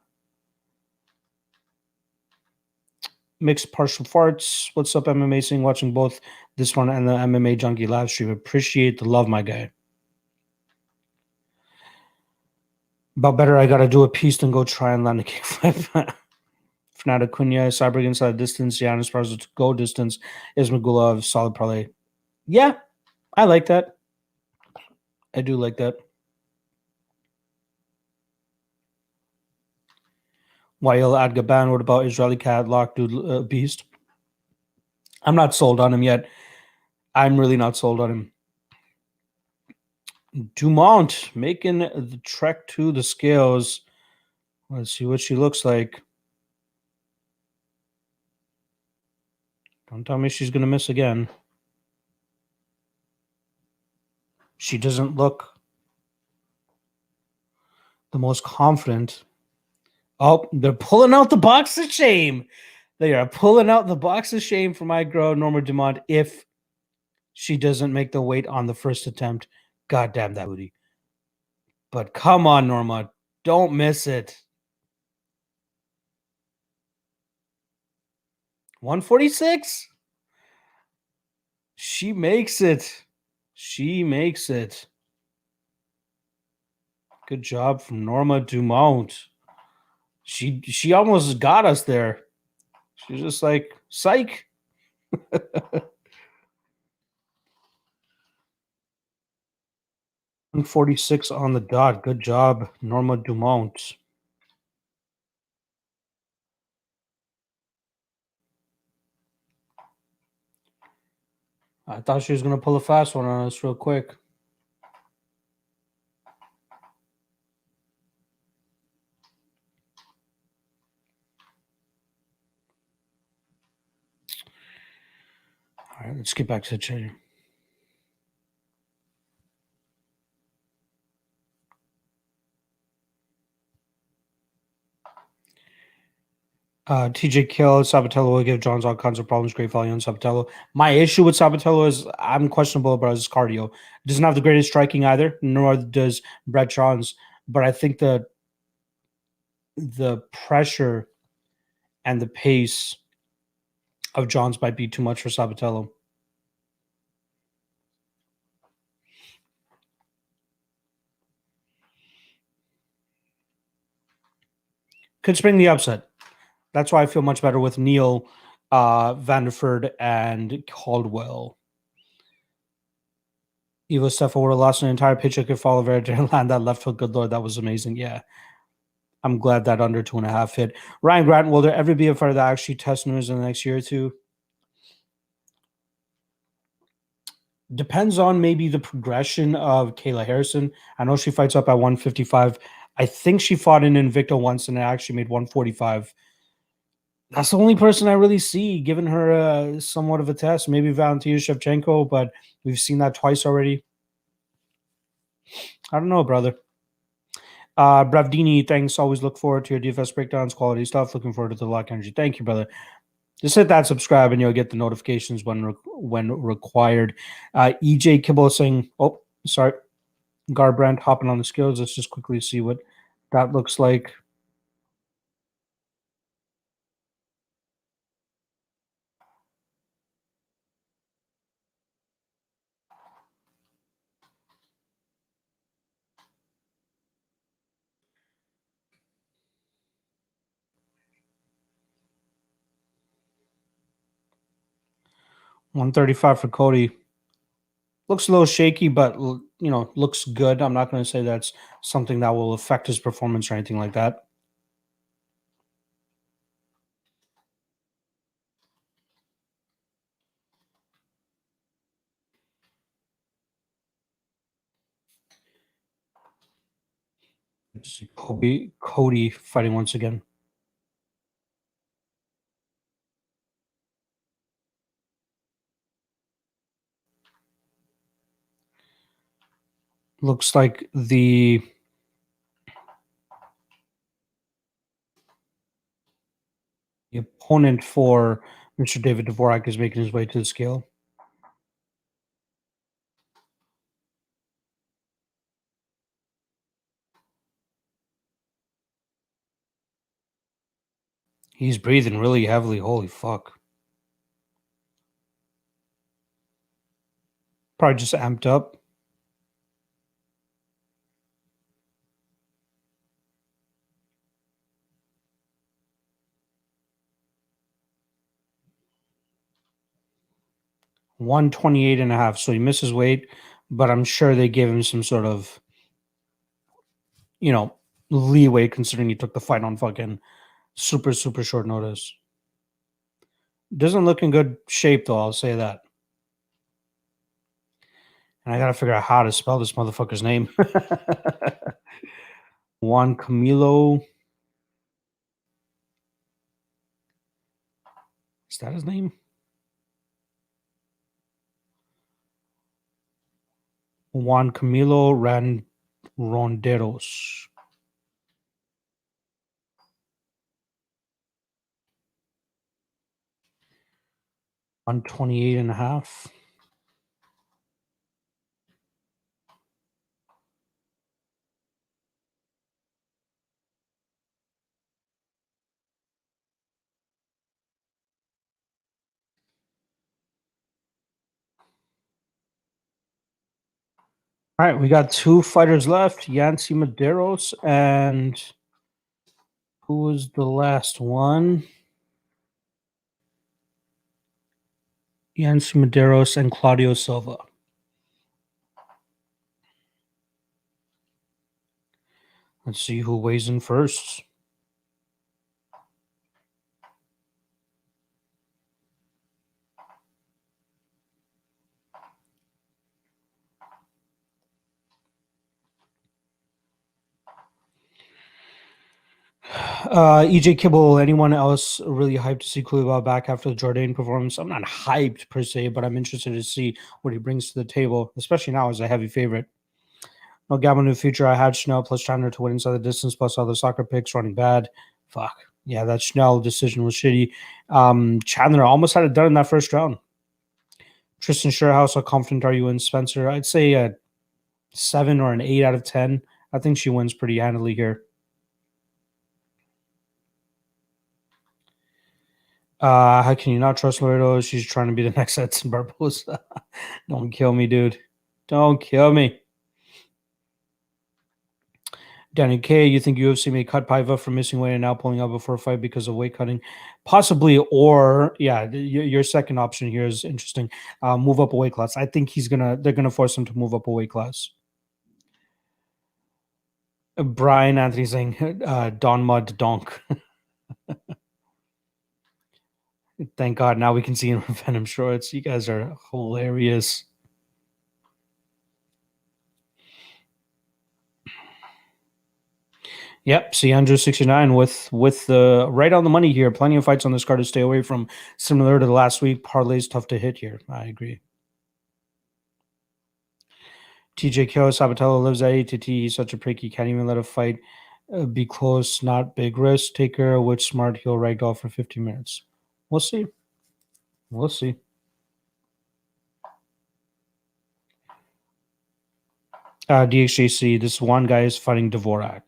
Mixed partial farts. What's up, MMA Sing? Watching both this one and the MMA Junkie live stream. Appreciate the love, my guy. About better, I gotta do a piece than go try and land a kickflip. Fnatic Cunha, Cyborg inside distance, Giannis Parzo to go distance, Ismagulov, solid parlay. Yeah, I like that. I do like that. Wael Adgaban, what about Israeli Cat, Lock, Dude, Beast? I'm not sold on him yet. I'm really not sold on him. Dumont making the trek to the scales. Let's see what she looks like. Don't tell me she's going to miss again. She doesn't look the most confident. Oh, they're pulling out the box of shame. They are pulling out the box of shame for my girl, Norma Dumont, if she doesn't make the weight on the first attempt. God damn that booty. But come on, Norma. Don't miss it. 146? She makes it. She makes it. Good job from Norma Dumont. She almost got us there. She's just like, psych. 146 on the dot. Good job, Norma Dumont. I thought she was going to pull a fast one on us real quick. All right, let's get back to the chat. TJ Kill, Sabatello will give Johns all kinds of problems. Great value on Sabatello. My issue with Sabatello is I'm questionable about his cardio. Doesn't have the greatest striking either, nor does Brett Johns. But I think the pressure and the pace of Johns might be too much for Sabatello. Could spring the upset. That's why I feel much better with Neil, Vanderford, and Caldwell. Evo Stefan would have lost an entire pitch. I could follow Vera to land that left hook. Good lord, that was amazing. Yeah. I'm glad that under 2.5 hit. Ryan Grant, will there ever be a fighter that actually tests news in the next year or two? Depends on maybe the progression of Kayla Harrison. I know she fights up at 155. I think she fought in Invicta once and it actually made 145. That's the only person I really see giving her somewhat of a test. Maybe Valentina Shevchenko, but we've seen that twice already. I don't know, brother. Bravdini, thanks. Always look forward to your DFS breakdowns, quality stuff. Looking forward to the Lock Energy. Thank you, brother. Just hit that subscribe and you'll get the notifications when required. EJ Kibble saying, oh, sorry, Garbrandt hopping on the skills. Let's just quickly see what that looks like. $135 for Cody. Looks a little shaky, but looks good. I'm not going to say that's something that will affect his performance or anything like that. Cody fighting once again. Looks like the opponent for Mr. David Dvorak is making his way to the scale. He's breathing really heavily. Holy fuck. Probably just amped up. $128.5. So he misses weight, but I'm sure they gave him some sort of, leeway considering he took the fight on fucking super, super short notice. Doesn't look in good shape though, I'll say that. And I gotta figure out how to spell this motherfucker's name. Juan Camilo. Is that his name? Juan Camilo Ronderos. 128.5. All right, we got two fighters left, Yancy Medeiros and who was the last one? Yancy Medeiros and Claudio Silva. Let's see who weighs in first. EJ Kibble, anyone else really hyped to see Coolbet back after the Jourdain performance? I'm not hyped per se, but I'm interested to see what he brings to the table, especially now as a heavy favorite. No gamble in the future. I had Schnell plus Chandler to win inside the distance plus other soccer picks running bad. Fuck. Yeah, that Schnell decision was shitty. Chandler almost had it done in that first round. Tristan Sherhouse, how confident are you in Spencer? I'd say a 7 or an 8 out of 10. I think she wins pretty handily here. How can you not trust Laredo? She's trying to be the next Edson Barbosa. Don't kill me, dude. Don't kill me. Danny K, you think UFC may cut Paiva for missing weight and now pulling out before a fight because of weight cutting? Possibly, or yeah, your second option here is interesting. Move up a weight class. I think they're gonna force him to move up a weight class. Brian Anthony saying Don Mud Donk. Thank God now we can see him in Venom shorts. You guys are hilarious. Yep, see Andrew 69 with the right on the money here. Plenty of fights on this card to stay away from. Similar to the last week, Parlay's tough to hit here. I agree. TJ Kyo Sabatello lives at ATT. He's such a prick. He can't even let a fight be close. Not big risk taker. Which smart he'll ragdoll for 15 minutes. We'll see. We'll see. DXJC. This one guy is fighting Dvorak.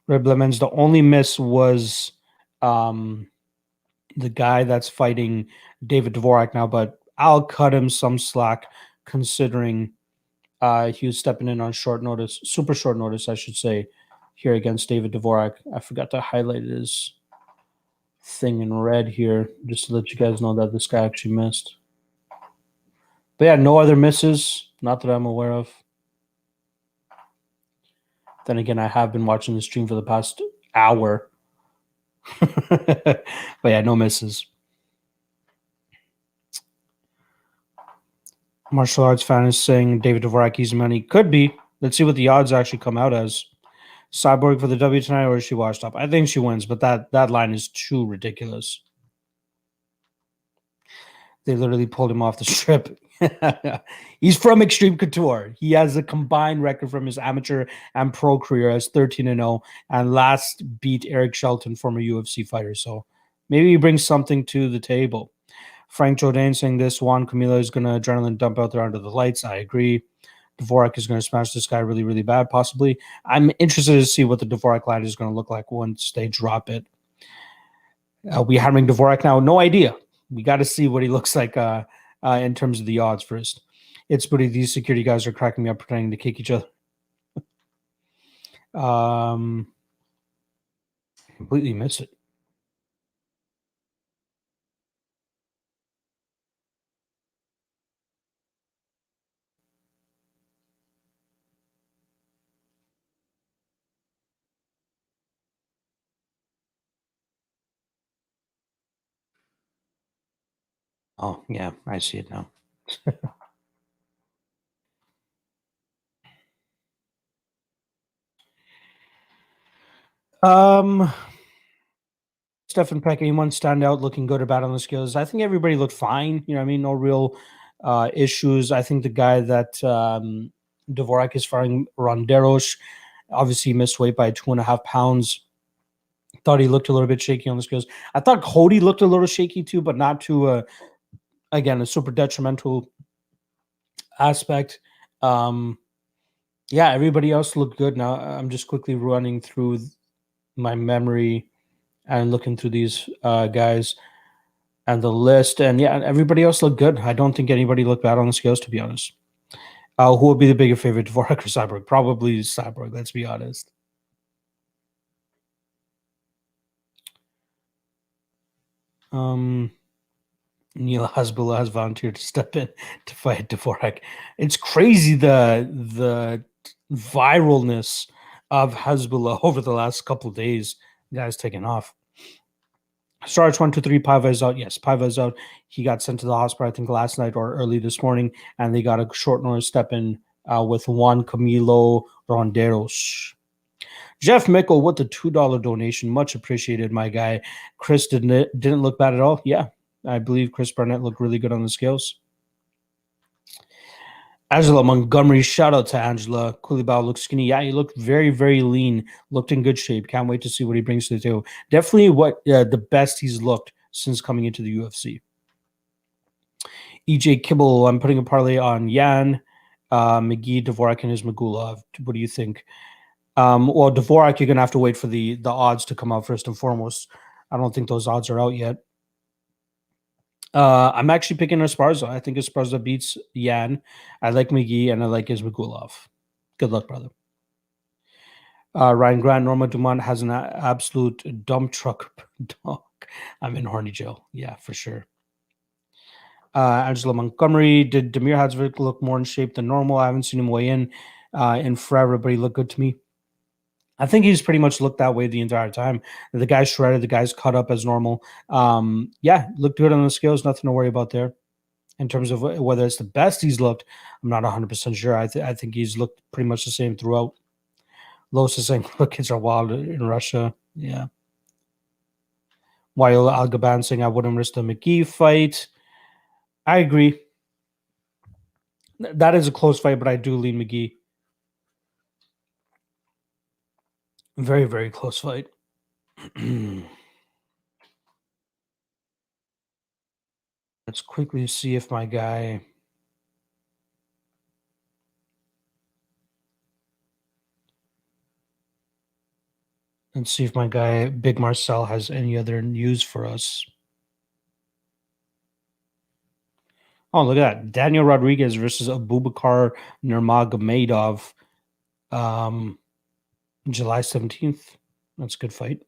Red Lemons. The only miss was the guy that's fighting David Dvorak now, but I'll cut him some slack considering he was stepping in on short notice, super short notice, I should say, here against David Dvorak. I forgot to highlight his thing in red here just to let you guys know that this guy actually missed. But yeah, no other misses, not that I'm aware of. Then again, I have been watching the stream for the past hour. But yeah, no misses. Martial arts fan is saying David Dvorak easy money. Could be. Let's see what the odds actually come out as. Cyborg for the W tonight, or is she washed up? I think she wins, but that line is too ridiculous. They literally pulled him off the strip. He's from Extreme Couture. He has a combined record from his amateur and pro career as 13-0 and last beat Eric Shelton, former UFC fighter. So maybe he brings something to the table. Frank Jourdain saying this Juan Camilo is going to adrenaline dump out there under the lights. I agree. Dvorak is going to smash this guy really, really bad, possibly. I'm interested to see what the Dvorak line is going to look like once they drop it. We hammering Dvorak now? No idea. We got to see what he looks like in terms of the odds first. It's pretty. These security guys are cracking me up, pretending to kick each other. Completely missed it. Oh, yeah, I see it now. Stefan Peck, anyone stand out looking good or bad on the skills? I think everybody looked fine. You know what I mean? No real issues. I think the guy that Dvorak is fighting, Ronderos, obviously missed weight by 2.5 pounds. Thought he looked a little bit shaky on the skills. I thought Cody looked a little shaky too, but not to, again, a super detrimental aspect. Yeah, everybody else looked good. Now I'm just quickly running through my memory and looking through these guys and the list. And yeah, everybody else looked good. I don't think anybody looked bad on the scales, to be honest. Who would be the bigger favorite, Dvorak or Cyborg? Probably Cyborg, let's be honest. Neil Hasbulla has volunteered to step in to fight Dvorak. It's crazy the viralness of Hasbulla over the last couple of days. The guy's taken off. Starts 1, 2, 3. Paiva is out. Yes, Paiva is out. He got sent to the hospital, I think, last night or early this morning, and they got a short notice step in with Juan Camilo Ronderos. Jeff Mickle with the $2 donation. Much appreciated, my guy. Chris didn't look bad at all. Yeah, I believe Chris Barnett looked really good on the scales. Angela Montgomery, shout out to Angela. Koulibaly looks skinny. Yeah, he looked very, very lean. Looked in good shape. Can't wait to see what he brings to the table. Definitely the best he's looked since coming into the UFC. EJ Kibble, I'm putting a parlay on Yan, McGee, Dvorak, and Ismagulov. What do you think? Well, Dvorak, you're going to have to wait for the odds to come out first and foremost. I don't think those odds are out yet. I'm actually picking Esparza. I think Esparza beats Yan. I like McGee, and I like Ismagulov. Good luck, brother. Ryan Grant, Norma Dumont has an absolute dump truck dog. I'm in horny jail. Yeah, for sure. Angela Montgomery, did Damir Hadzovich look more in shape than normal? I haven't seen him weigh in forever, but he looked good to me. I think he's pretty much looked that way the entire time. The guy's shredded. The guy's cut up as normal. Yeah, looked good on the scales. Nothing to worry about there. In terms of whether it's the best he's looked, I'm not 100% sure. I think he's looked pretty much the same throughout. Los is saying, look, kids are wild in Russia. Yeah. While Algaban saying, I wouldn't risk the McGee fight. I agree. That is a close fight, but I do lean McGee. Very, very close fight. Let's quickly see if my guy... Let's see if my guy, Big Marcel, has any other news for us. Oh, look at that. Daniel Rodriguez versus Abubakar Nurmagomedov. July 17th. That's a good fight.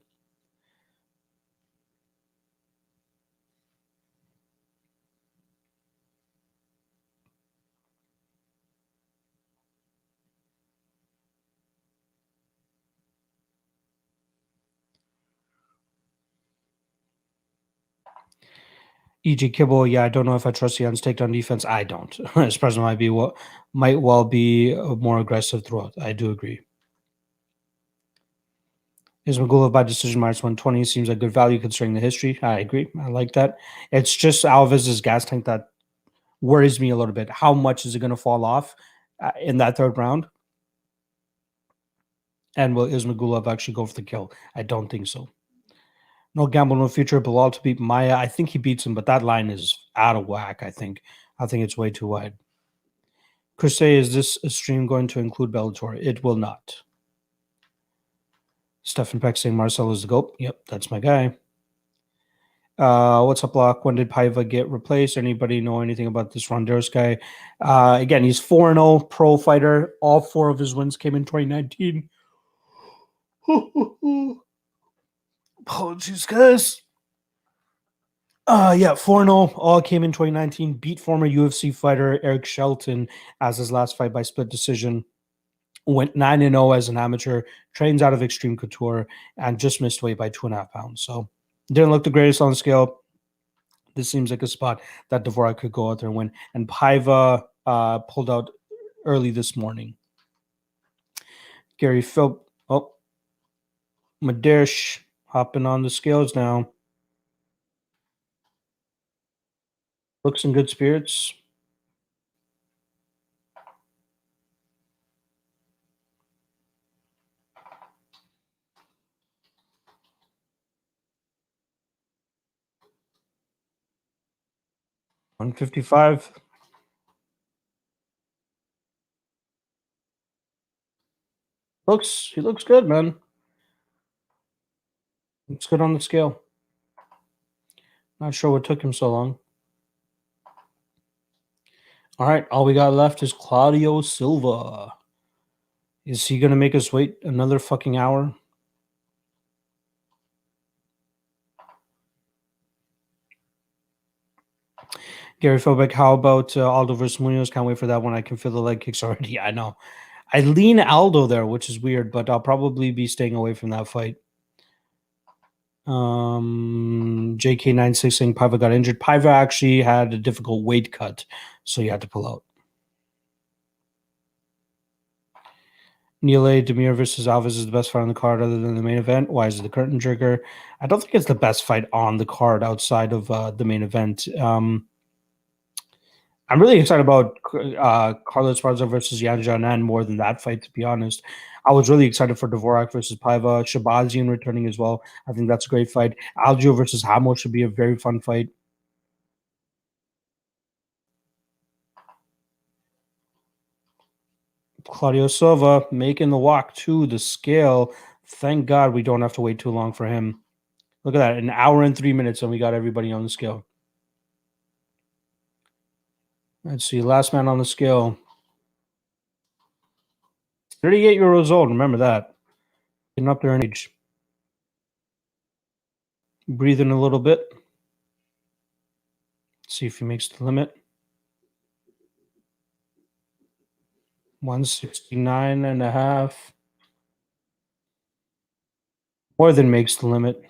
E.G. Kibble, yeah, I don't know if I trust Jan's takedown defense. I don't. His presence might well be more aggressive throughout. I do agree. Ismagulov by decision minus 120 seems like good value considering the history. I agree. I like that. It's just Alves' gas tank that worries me a little bit. How much is it going to fall off in that third round? And will Ismagulov actually go for the kill? I don't think so. No gamble, no future. Bilal to beat Maya. I think he beats him, but that line is out of whack, I think. I think it's way too wide. Chris, is this stream going to include Bellator? It will not. Stefan Peck saying Marcel is the GOAT. Yep, that's my guy. What's up, Block? When did Paiva get replaced? Anybody know anything about this Ronderos guy? Again, he's 4-0 pro fighter. All 4 of his wins came in 2019. Apologies, guys. 4-0. All came in 2019. Beat former UFC fighter Eric Shelton as his last fight by split decision. Went 9-0 as an amateur. Trains out of Extreme Couture and just missed weight by 2.5 pounds. So didn't look the greatest on the scale. This seems like a spot that Dvorak could go out there and win. And Paiva pulled out early this morning. Gary Phil. Oh, Madesh hopping on the scales now. Looks in good spirits. $155. He looks good, man. Looks good on the scale. Not sure what took him so long. All right, all we got left is Claudio Silva. Is he gonna make us wait another fucking hour? Gary Philbeck, how about Aldo versus Munoz? Can't wait for that one. I can feel the leg kicks already. I know. I lean Aldo there, which is weird, but I'll probably be staying away from that fight. JK96 saying Paiva got injured. Paiva actually had a difficult weight cut, so he had to pull out. Neil A. Damir versus Alves is the best fight on the card other than the main event. Why is it the curtain jerker? I don't think it's the best fight on the card outside of the main event. I'm really excited about Carlos Esparza versus Yan Xiaonan more than that fight, to be honest. I was really excited for Dvorak versus Paiva. Shabazzin returning as well. I think that's a great fight. Algio versus Hamo should be a very fun fight. Claudio Silva making the walk to the scale. Thank God we don't have to wait too long for him. Look at that. An hour and 3 minutes, and we got everybody on the scale. Let's see. Last man on the scale. 38 years old. Remember that. Getting up there in age. Breathing a little bit. See if he makes the limit. 169.5. More than makes the limit.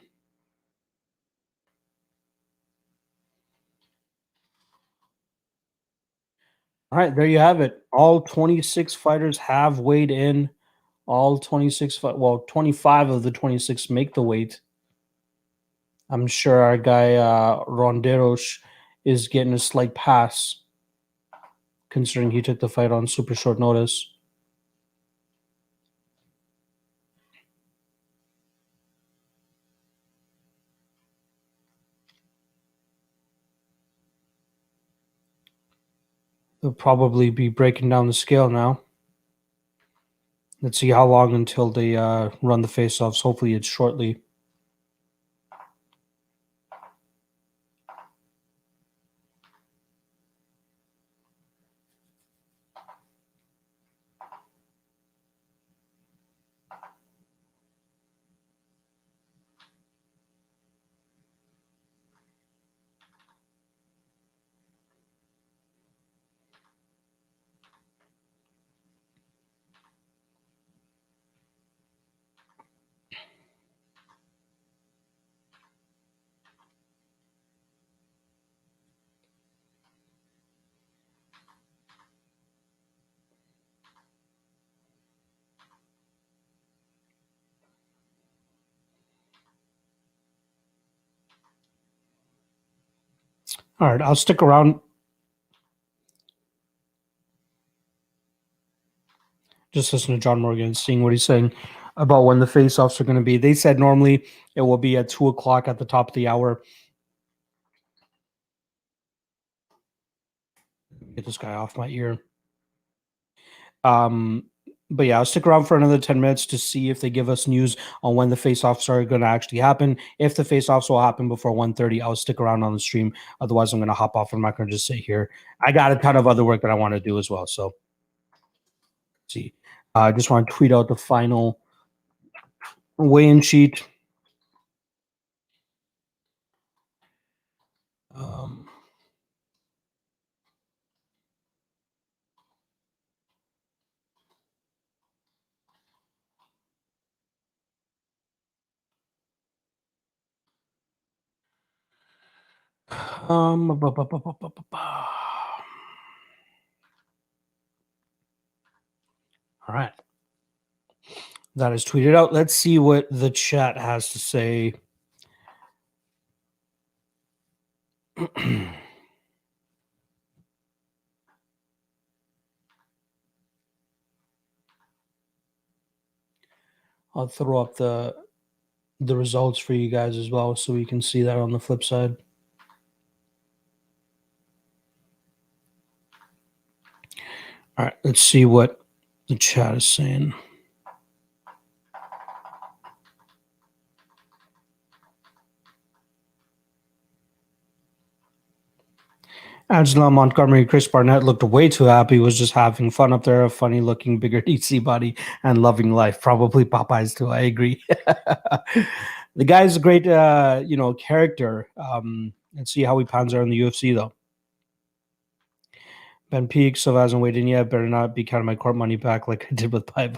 All right, there you have it. All 26 fighters have weighed in. All 25 of the 26 make the weight. I'm sure our guy Ronderos is getting a slight pass, considering he took the fight on super short notice. They'll probably be breaking down the scale now. Let's see how long until they run the face-offs. Hopefully it's shortly. All right, I'll stick around. Just listen to John Morgan, seeing what he's saying about when the face-offs are going to be. They said normally it will be at 2 o'clock at the top of the hour. Get this guy off my ear. But yeah, I'll stick around for another 10 minutes to see if they give us news on when the face-offs are going to actually happen. If the face-offs will happen before 1:30, I'll stick around on the stream. Otherwise, I'm going to hop off. I'm not going to just sit here. I got a ton of other work that I want to do as well. So, let's see. I just want to tweet out the final weigh-in sheet. All right. That is tweeted out. Let's see what the chat has to say. I'll throw up the results for you guys as well so we can see that on the flip side. All right, let's see what the chat is saying. Angela Montgomery, Chris Barnett looked way too happy, was just having fun up there, a funny looking, bigger DC body, and loving life. Probably Popeyes too, I agree. The guy's a great, character. Let's see how he pans out in the UFC, though. Ben Peak still hasn't weighed in yet. Better not be counting my court money back like I did with Pipe.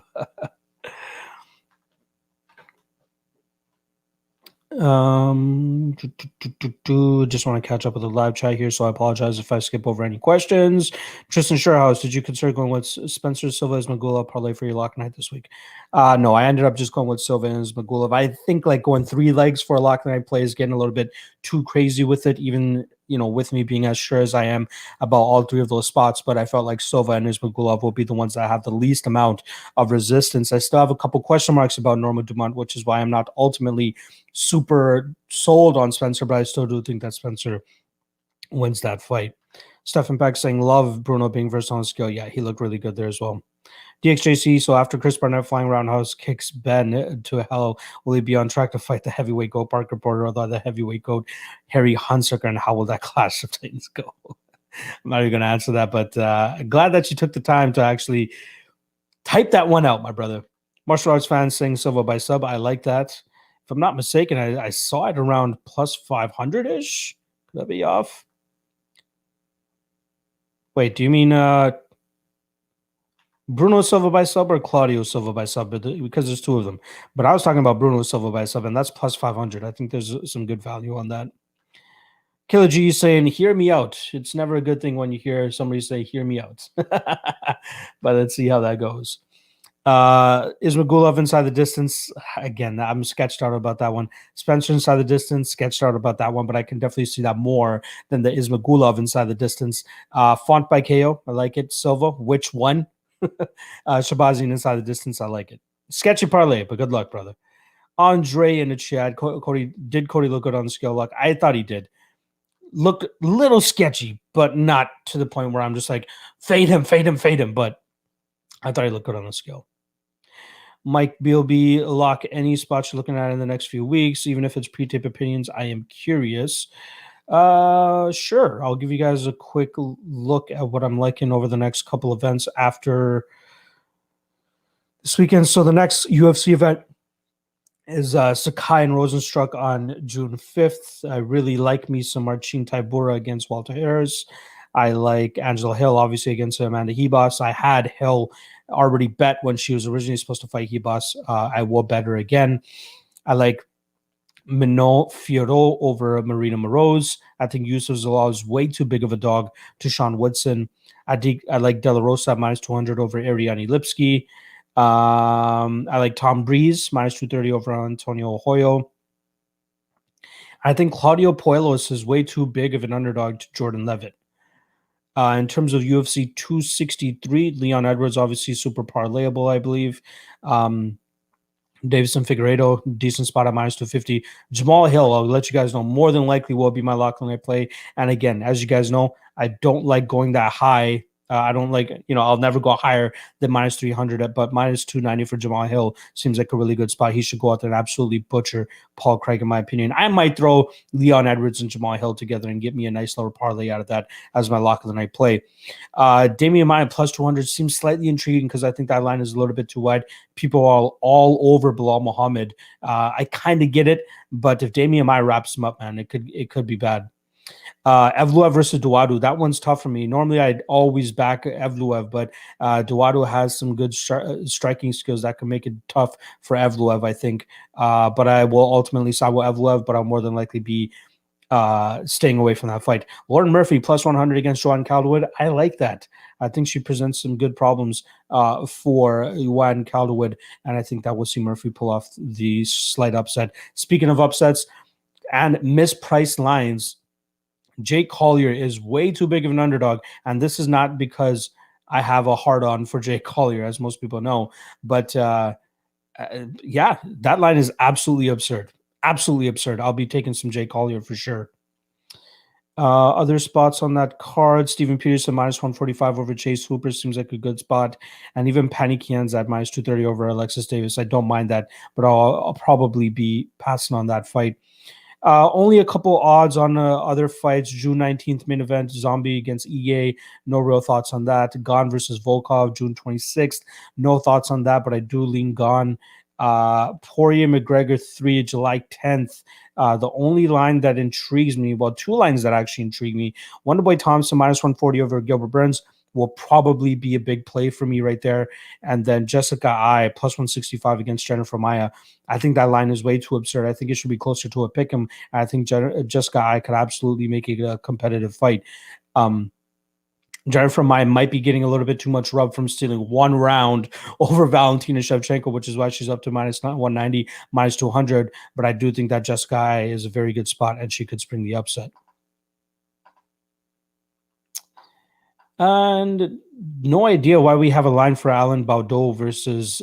Just want to catch up with the live chat here, so I apologize if I skip over any questions. Tristan Sherhouse, did you consider going with Spencer Silva as Magulov parlay for your lock night this week? No, I ended up just going with Silva as Magulov. I think like going 3 legs for a lock night play is getting a little bit too crazy with it, even with me being as sure as I am about all 3 of those spots. But I felt like Silva and Ismagulov will be the ones that have the least amount of resistance. I still have a couple question marks about Nurmagomedov, which is why I'm not ultimately super sold on Spencer, but I still do think that Spencer wins that fight. Stefan Beck saying, love Bruno being versed on skill. Yeah, he looked really good there as well. DXJC, so after Chris Barnett flying roundhouse kicks Ben to hell, will he be on track to fight the heavyweight GOAT Parker Porter, or the heavyweight GOAT Harry Hunsucker, and how will that clash of titans go? I'm not even going to answer that, but glad that you took the time to actually type that one out, my brother. Martial arts fans saying Silva by sub. I like that. If I'm not mistaken, I saw it around plus 500-ish. Could that be off? Wait, do you mean Bruno Silva by sub or Claudio Silva by sub? Because there's 2 of them. But I was talking about Bruno Silva by sub, and that's plus 500. I think there's some good value on that. Killer G saying, hear me out. It's never a good thing when you hear somebody say, hear me out. But let's see how that goes. Ismagulov inside the distance. Again, I'm sketched out about that one. Spencer inside the distance, sketched out about that one, but I can definitely see that more than the Ismagulov inside the distance. Font by KO, I like it. Silva, which one? Shabazzin inside the distance, I like it. Sketchy parlay, but good luck, brother. Andre in the chat. Cody look good on the scale luck? I thought he did. Looked a little sketchy, but not to the point where I'm just like, fade him. But I thought he looked good on the scale. Mike BLB, lock any spots you're looking at in the next few weeks, even if it's pre-tape opinions. I am curious. Sure. I'll give you guys a quick look at what I'm liking over the next couple events after this weekend. So the next UFC event is Sakai and Rosenstruck on June 5th. I really like me some Marcin Tybura against Walter Harris. I like Angela Hill, obviously, against Amanda Hebos. I had Hill already bet when she was originally supposed to fight Hebos. I will bet her again. I like Minot Fiorot over Marina Moroz. I think Yusuf Zalal is way too big of a dog to Sean Woodson. I like De La Rosa at minus 200 over Ariane Lipsky. I like Tom Breeze, minus 230 over Antonio Hoyo. I think Claudio Puelos is way too big of an underdog to Jordan Levitt. In terms of UFC 263, Leon Edwards, obviously super parlayable, I believe. Davison Figueiredo, decent spot at minus 250. Jamal Hill, I'll let you guys know, more than likely will be my lock on my play. And again, as you guys know, I don't like going that high I don't like, I'll never go higher than minus 300, but minus 290 for Jamal Hill seems like a really good spot. He should go out there and absolutely butcher Paul Craig, in my opinion. I might throw Leon Edwards and Jamal Hill together and get me a nice little parlay out of that as my lock of the night play. Damian Maya plus 200 seems slightly intriguing because I think that line is a little bit too wide. People are all over Bilal Muhammad. I kind of get it, but if Damian Maya wraps him up, man, it could be bad. Evloev versus Duadu, that one's tough for me. Normally, I'd always back Evloev, but Duadu has some good striking skills that can make it tough for Evloev, I think. But I will ultimately side with Evloev, but I'll more than likely be staying away from that fight. Lauren Murphy plus 100 against Joanne Calderwood. I like that. I think she presents some good problems for Joanne Calderwood, and I think that we'll see Murphy pull off the slight upset. Speaking of upsets and mispriced lines, Jake Collier is way too big of an underdog, and this is not because I have a hard-on for Jake Collier, as most people know, but yeah, that line is absolutely absurd. Absolutely absurd. I'll be taking some Jake Collier for sure. Other spots on that card, Steven Peterson minus 145 over Chase Hooper seems like a good spot, and even Panny Kien's at minus 230 over Alexis Davis. I don't mind that, but I'll probably be passing on that fight. Only a couple odds on other fights. June 19th main event, Zombie against EA. No real thoughts on that. Gone versus Volkov, June 26th. No thoughts on that, but I do lean Gone. Poirier McGregor 3, July 10th. The only line that intrigues me, well, two lines that actually intrigue me. Wonderboy Thompson minus 140 over Gilbert Burns will probably be a big play for me right there. And then Jessica I plus 165 against Jennifer Maia. I think that line is way too absurd. I think it should be closer to a pick 'em. I think Jessica I could absolutely make it a competitive fight. Jennifer Maia might be getting a little bit too much rub from stealing one round over Valentina Shevchenko, which is why she's up to minus 190, minus 200. But I do think that Jessica I is a very good spot, and she could spring the upset. And no idea why we have a line for Alan Baudot versus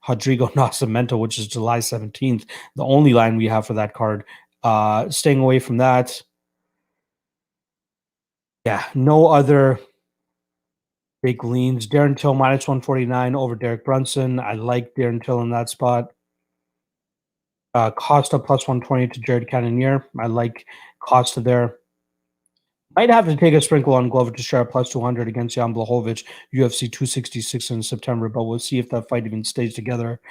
Rodrigo Nascimento, which is July 17th. The only line we have for that card. Staying away from that. Yeah, no other big leans. Darren Till minus 149 over Derek Brunson. I like Darren Till in that spot. Costa plus 120 to Jared Cannonier. I like Costa there. Might have to take a sprinkle on Glover Teixeira plus 200 against Jan Blachowicz, UFC 266 in September, but we'll see if that fight even stays together.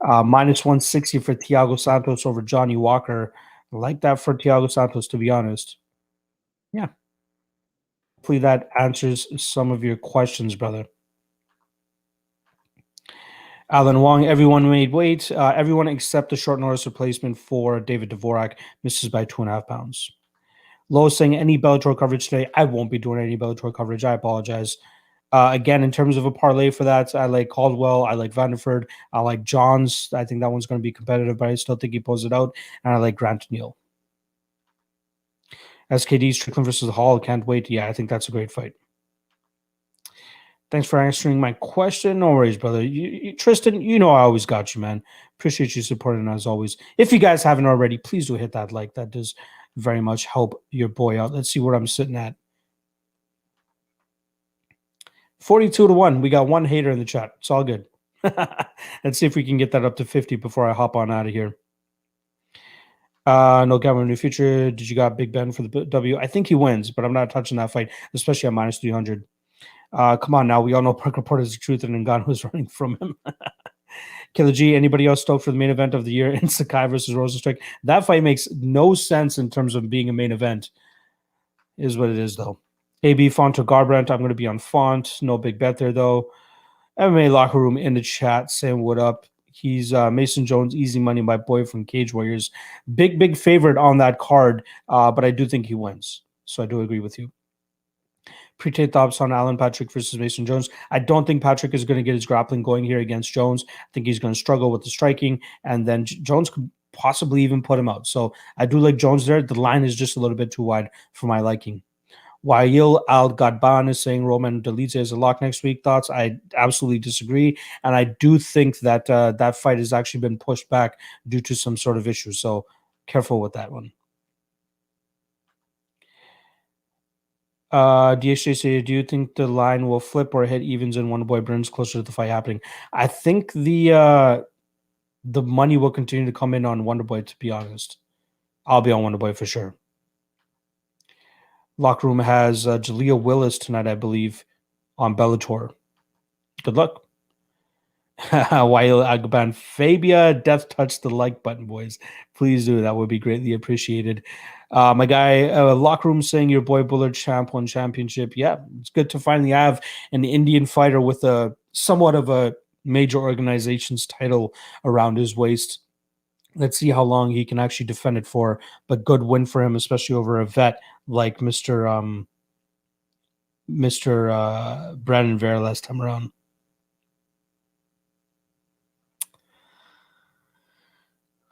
Minus 160 for Thiago Santos over Johnny Walker. I like that for Thiago Santos, to be honest. Yeah. Hopefully that answers some of your questions, brother. Alan Wong, everyone made weight. Everyone except the short notice replacement for David Dvorak misses by 2.5 pounds. Low saying any Bellator coverage today. I won't be doing any Bellator coverage. I apologize. Again, in terms of a parlay for that, I like Caldwell. I like Vanderford. I like Johns. I think that one's going to be competitive, but I still think he pulls it out. And I like Grant Neal. SKD Strickland versus Hall. Can't wait. Yeah, I think that's a great fight. Thanks for answering my question. No worries, brother. Tristan, I always got you, man. Appreciate you supporting as always. If you guys haven't already, please do hit that like. That does very much help your boy out. Let's see where I'm sitting at. 42-1. We got one hater in the chat. It's all good. Let's see if we can get that up to 50 before I hop on out of here. No gambling in the future. Did you got Big Ben for the W? I think he wins, but I'm not touching that fight, especially at minus 300. Come on now. We all know Parker Porter is the truth, and Ngannou is running from him. Killer G, anybody else stoked for the main event of the year in Sakai versus Rosenstruck? That fight makes no sense in terms of being a main event. Is what it is, though. AB Font or Garbrandt. I'm going to be on Font. No big bet there, though. MMA Locker Room in the chat saying what up. He's Mason Jones, easy money, my boy from Cage Warriors. Big favorite on that card, but I do think he wins. So I do agree with you. Pre-tape thoughts on Alan Patrick versus Mason Jones. I don't think Patrick is going to get his grappling going here against Jones. I think he's going to struggle with the striking, and then Jones could possibly even put him out. So I do like Jones there. The line is just a little bit too wide for my liking. Wael Al-Gadban is saying Roman Dolidze is a lock next week. Thoughts? I absolutely disagree. And I do think that that fight has actually been pushed back due to some sort of issue. So careful with that one. DHJC, do you think the line will flip or hit evens and Wonderboy Burns closer to the fight happening? I think the money will continue to come in on Wonderboy, to be honest. I'll be on Wonderboy for sure. Locker Room has Jalea Willis tonight, I believe, on Bellator. Good luck. While Agban Fabia, death touch the like button, boys. Please do. That would be greatly appreciated. My guy, Locker Room saying your boy Bullard champ won championship. Yeah, it's good to finally have an Indian fighter with a somewhat of a major organization's title around his waist. Let's see how long he can actually defend it for. But good win for him, especially over a vet like Mr. Brandon Vera last time around.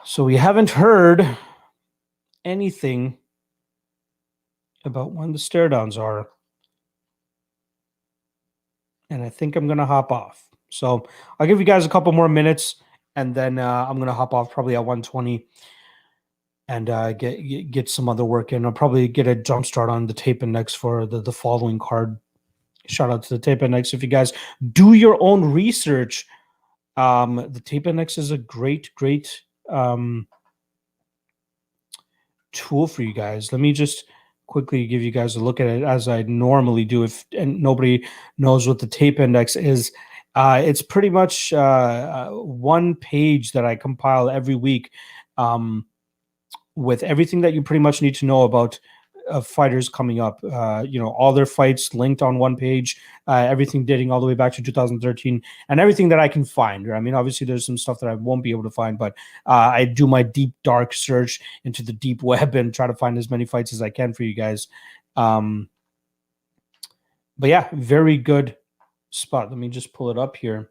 So we haven't heard anything about when the stare downs are. And I think I'm going to hop off. So I'll give you guys a couple more minutes, and then I'm going to hop off probably at 1:20 and get some other work in. I'll probably get a jump start on the tape index for the following card. Shout out to the tape index. If you guys do your own research, the tape index is a great tool for you guys. Let me just quickly give you guys a look at it as I normally do. If and nobody knows what the tape index is, it's pretty much one page that I compile every week with everything that you pretty much need to know about fighters coming up. All their fights linked on one page, everything dating all the way back to 2013, and everything that I can find. I mean, obviously there's some stuff that I won't be able to find, but I do my deep dark search into the deep web and try to find as many fights as I can for you guys. But yeah, very good spot. Let me just pull it up here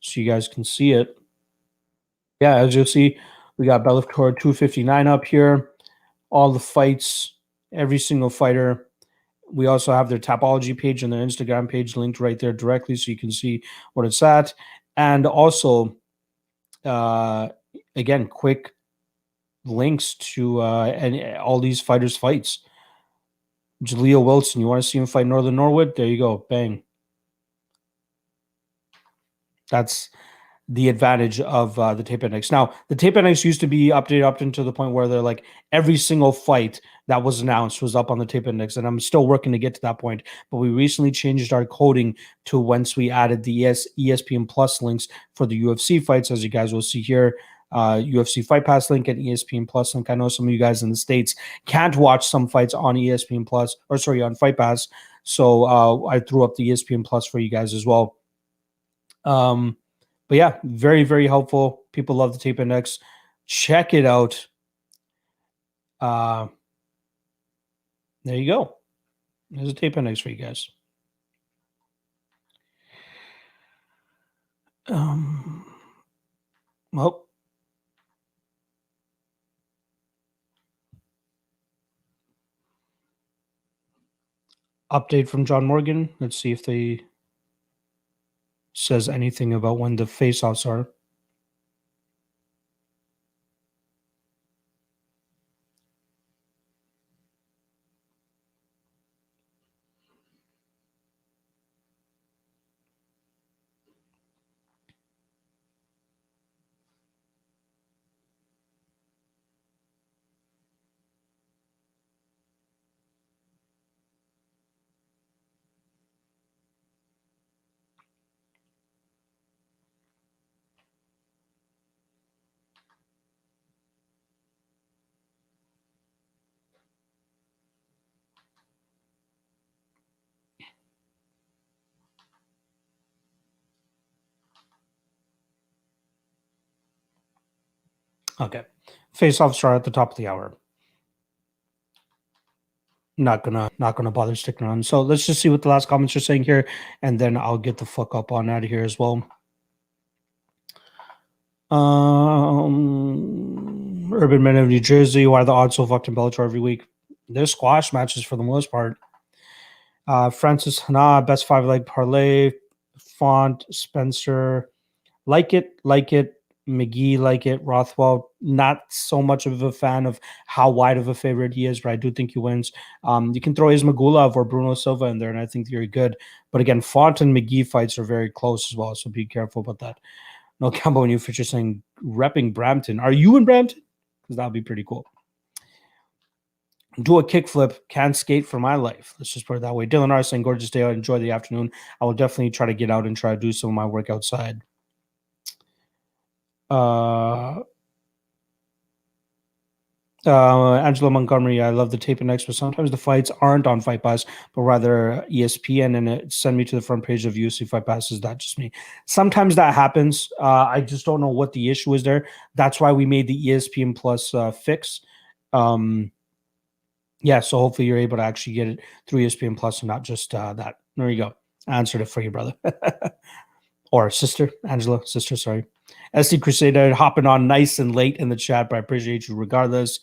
so you guys can see it. Yeah, as you'll see, we got Bellator 259 up here. All the fights, every single fighter. We also have their Tapology page and their Instagram page linked right there directly so you can see what it's at. And also, again, quick links to all these fighters' fights. Jaleel Wilson, you want to see him fight Northern Norwood? There you go. Bang. That's the advantage of the tape index. Now, the tape index used to be updated up into the point where they're like every single fight that was announced was up on the tape index, and I'm still working to get to that point. But we recently changed our coding to once we added the ESPN Plus links for the UFC fights, as you guys will see here. UFC Fight Pass link and ESPN Plus link. I know some of you guys in the States can't watch some fights on ESPN Plus, on Fight Pass. So I threw up the ESPN Plus for you guys as well. But yeah, very, very helpful. People love the tape index. Check it out. There you go. There's a tape index for you guys. Well, update from John Morgan. Let's see if they says anything about when the face-offs are. Okay. Face-offs are at the top of the hour. Not gonna bother sticking around. So let's just see what the last comments are saying here, and then I'll get the fuck up on out of here as well. Urban Men of New Jersey. Why are the odds so fucking Bellator every week? They're squash matches for the most part. Francis Hana, best 5-leg parlay. Font Spencer, like it. McGee like it. Rothwell, not so much of a fan of how wide of a favorite he is, but I do think he wins. You can throw Ismagulov or Bruno Silva in there, and I think they're good. But again, Font and McGee fights are very close as well, so be careful about that. No combo new feature saying repping Brampton. Are you in Brampton? Because that would be pretty cool. Do a kickflip, can't skate for my life. Let's just put it that way. Dylan R saying, gorgeous day out, enjoy the afternoon. I will definitely try to get out and try to do some of my work outside. Angela Montgomery, I love the tape and X, but sometimes the fights aren't on Fight Pass, but rather ESPN, and it send me to the front page of UFC Fight Pass. Is that just me? Sometimes that happens. I just don't know what the issue is there. That's why we made the ESPN Plus fix. Yeah, so hopefully you're able to actually get it through ESPN Plus and not just that. There you go. I answered it for you, brother. Or sister, Angela, sister, sorry. SD Crusader hopping on nice and late in the chat, but I appreciate you regardless.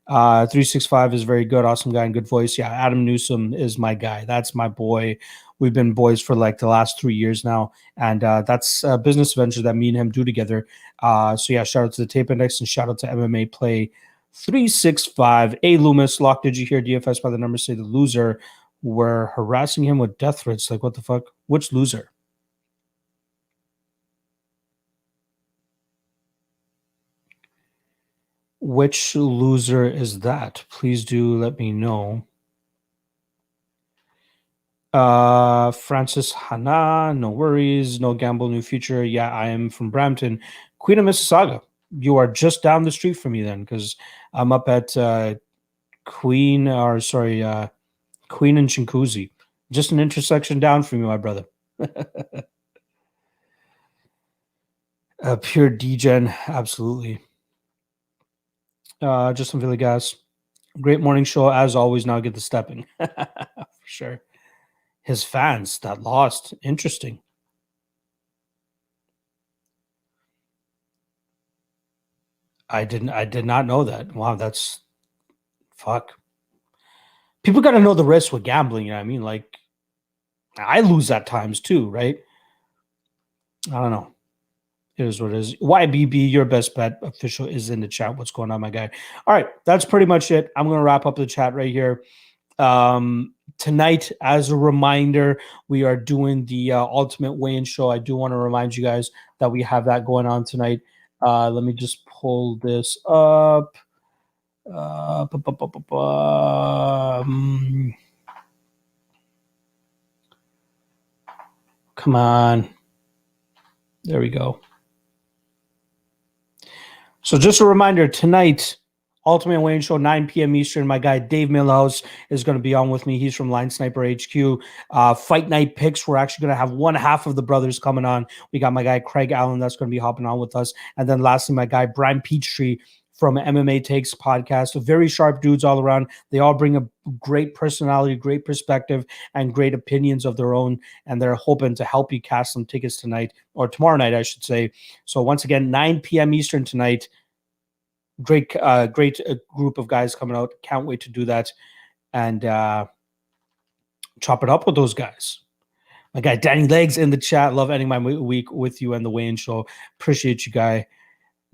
365 is very good, awesome guy and good voice. Yeah, Adam Newsom is my guy. That's my boy. We've been boys for like the last 3 years now, and that's a business venture that me and him do together. So yeah, shout out to the Tape Index and shout out to MMA Play 365. A Loomis, Lock, did you hear DFS by the numbers say the loser were harassing him with death threats? Like, what the fuck? Which loser? Which loser is that? Please do let me know. Francis Hana, no worries, no gamble, new future. Yeah, I am from Brampton, Queen of Mississauga. You are just down the street from me then, because I'm up at Queen and Chinguacousy. Just an intersection down from you, my brother. Pure degen, absolutely. Justin Villegas, great morning show as always. Now get the stepping for sure. His fans that lost, interesting. I did not know that. Wow, that's fuck. People got to know the risk with gambling. You know what I mean? Like, I lose at times too, right? I don't know. It is what it is. YBB, your best bet official is in the chat. What's going on, my guy? All right, that's pretty much it. I'm going to wrap up the chat right here. Tonight, as a reminder, we are doing the Ultimate Weigh-In show. I do want to remind you guys that we have that going on tonight. Let me just pull this up. Come on. There we go. So just a reminder, tonight, Ultimate Weigh-In Show, 9 p.m. Eastern. My guy Dave Millhouse is going to be on with me. He's from Line Sniper HQ. Fight Night Picks, we're actually going to have one half of the brothers coming on. We got my guy Craig Allen that's going to be hopping on with us. And then lastly, my guy Brian Peachtree from MMA Takes podcast. Very sharp dudes all around. They all bring a great personality, great perspective, and great opinions of their own. And they're hoping to help you cash some tickets tonight, or tomorrow night, I should say. So once again, 9 p.m. Eastern tonight. Great group of guys coming out. Can't wait to do that and chop it up with those guys. My guy Danny Legs in the chat. Love ending my week with you and the Weigh-In Show. Appreciate you, guy.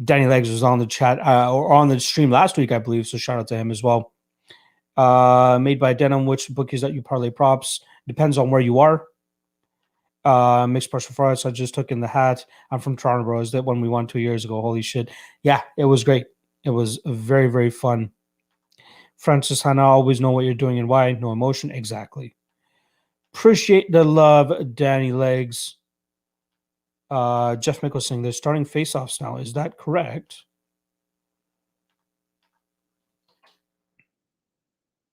Danny Legs was on the chat or on the stream last week, I believe. So shout out to him as well. Made by Denim. Which bookies that you parlay props? Depends on where you are. Mixed partial fries. I just took in the hat. I'm from Toronto, bro. Is that when we won 2 years ago? Holy shit. Yeah, it was great. It was very, very fun. Francis Hannah, always know what you're doing and why. No emotion. Exactly. Appreciate the love, Danny Legs. Jeff Mickelson, they're starting face-offs now. Is that correct?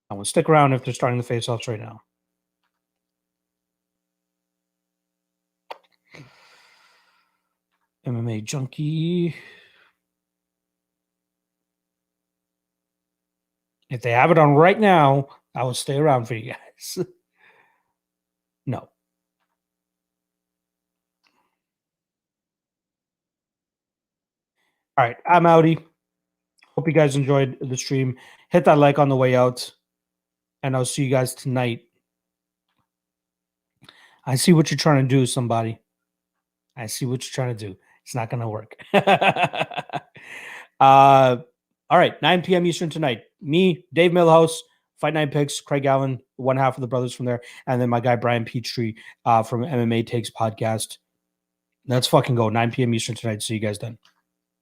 I will stick around if they're starting the face-offs right now. MMA Junkie. If they have it on right now, I will stay around for you guys. No. All right, I'm outie. Hope you guys enjoyed the stream. Hit that like on the way out, and I'll see you guys tonight. I see what you're trying to do, somebody. I see what you're trying to do. It's not going to work. All right, 9 p.m. Eastern tonight. Me, Dave Millhouse, Fight Night Picks, Craig Allen, one half of the brothers from there, and then my guy Brian Peachtree from MMA Takes podcast. Let's fucking go. 9 p.m. Eastern tonight. See you guys then.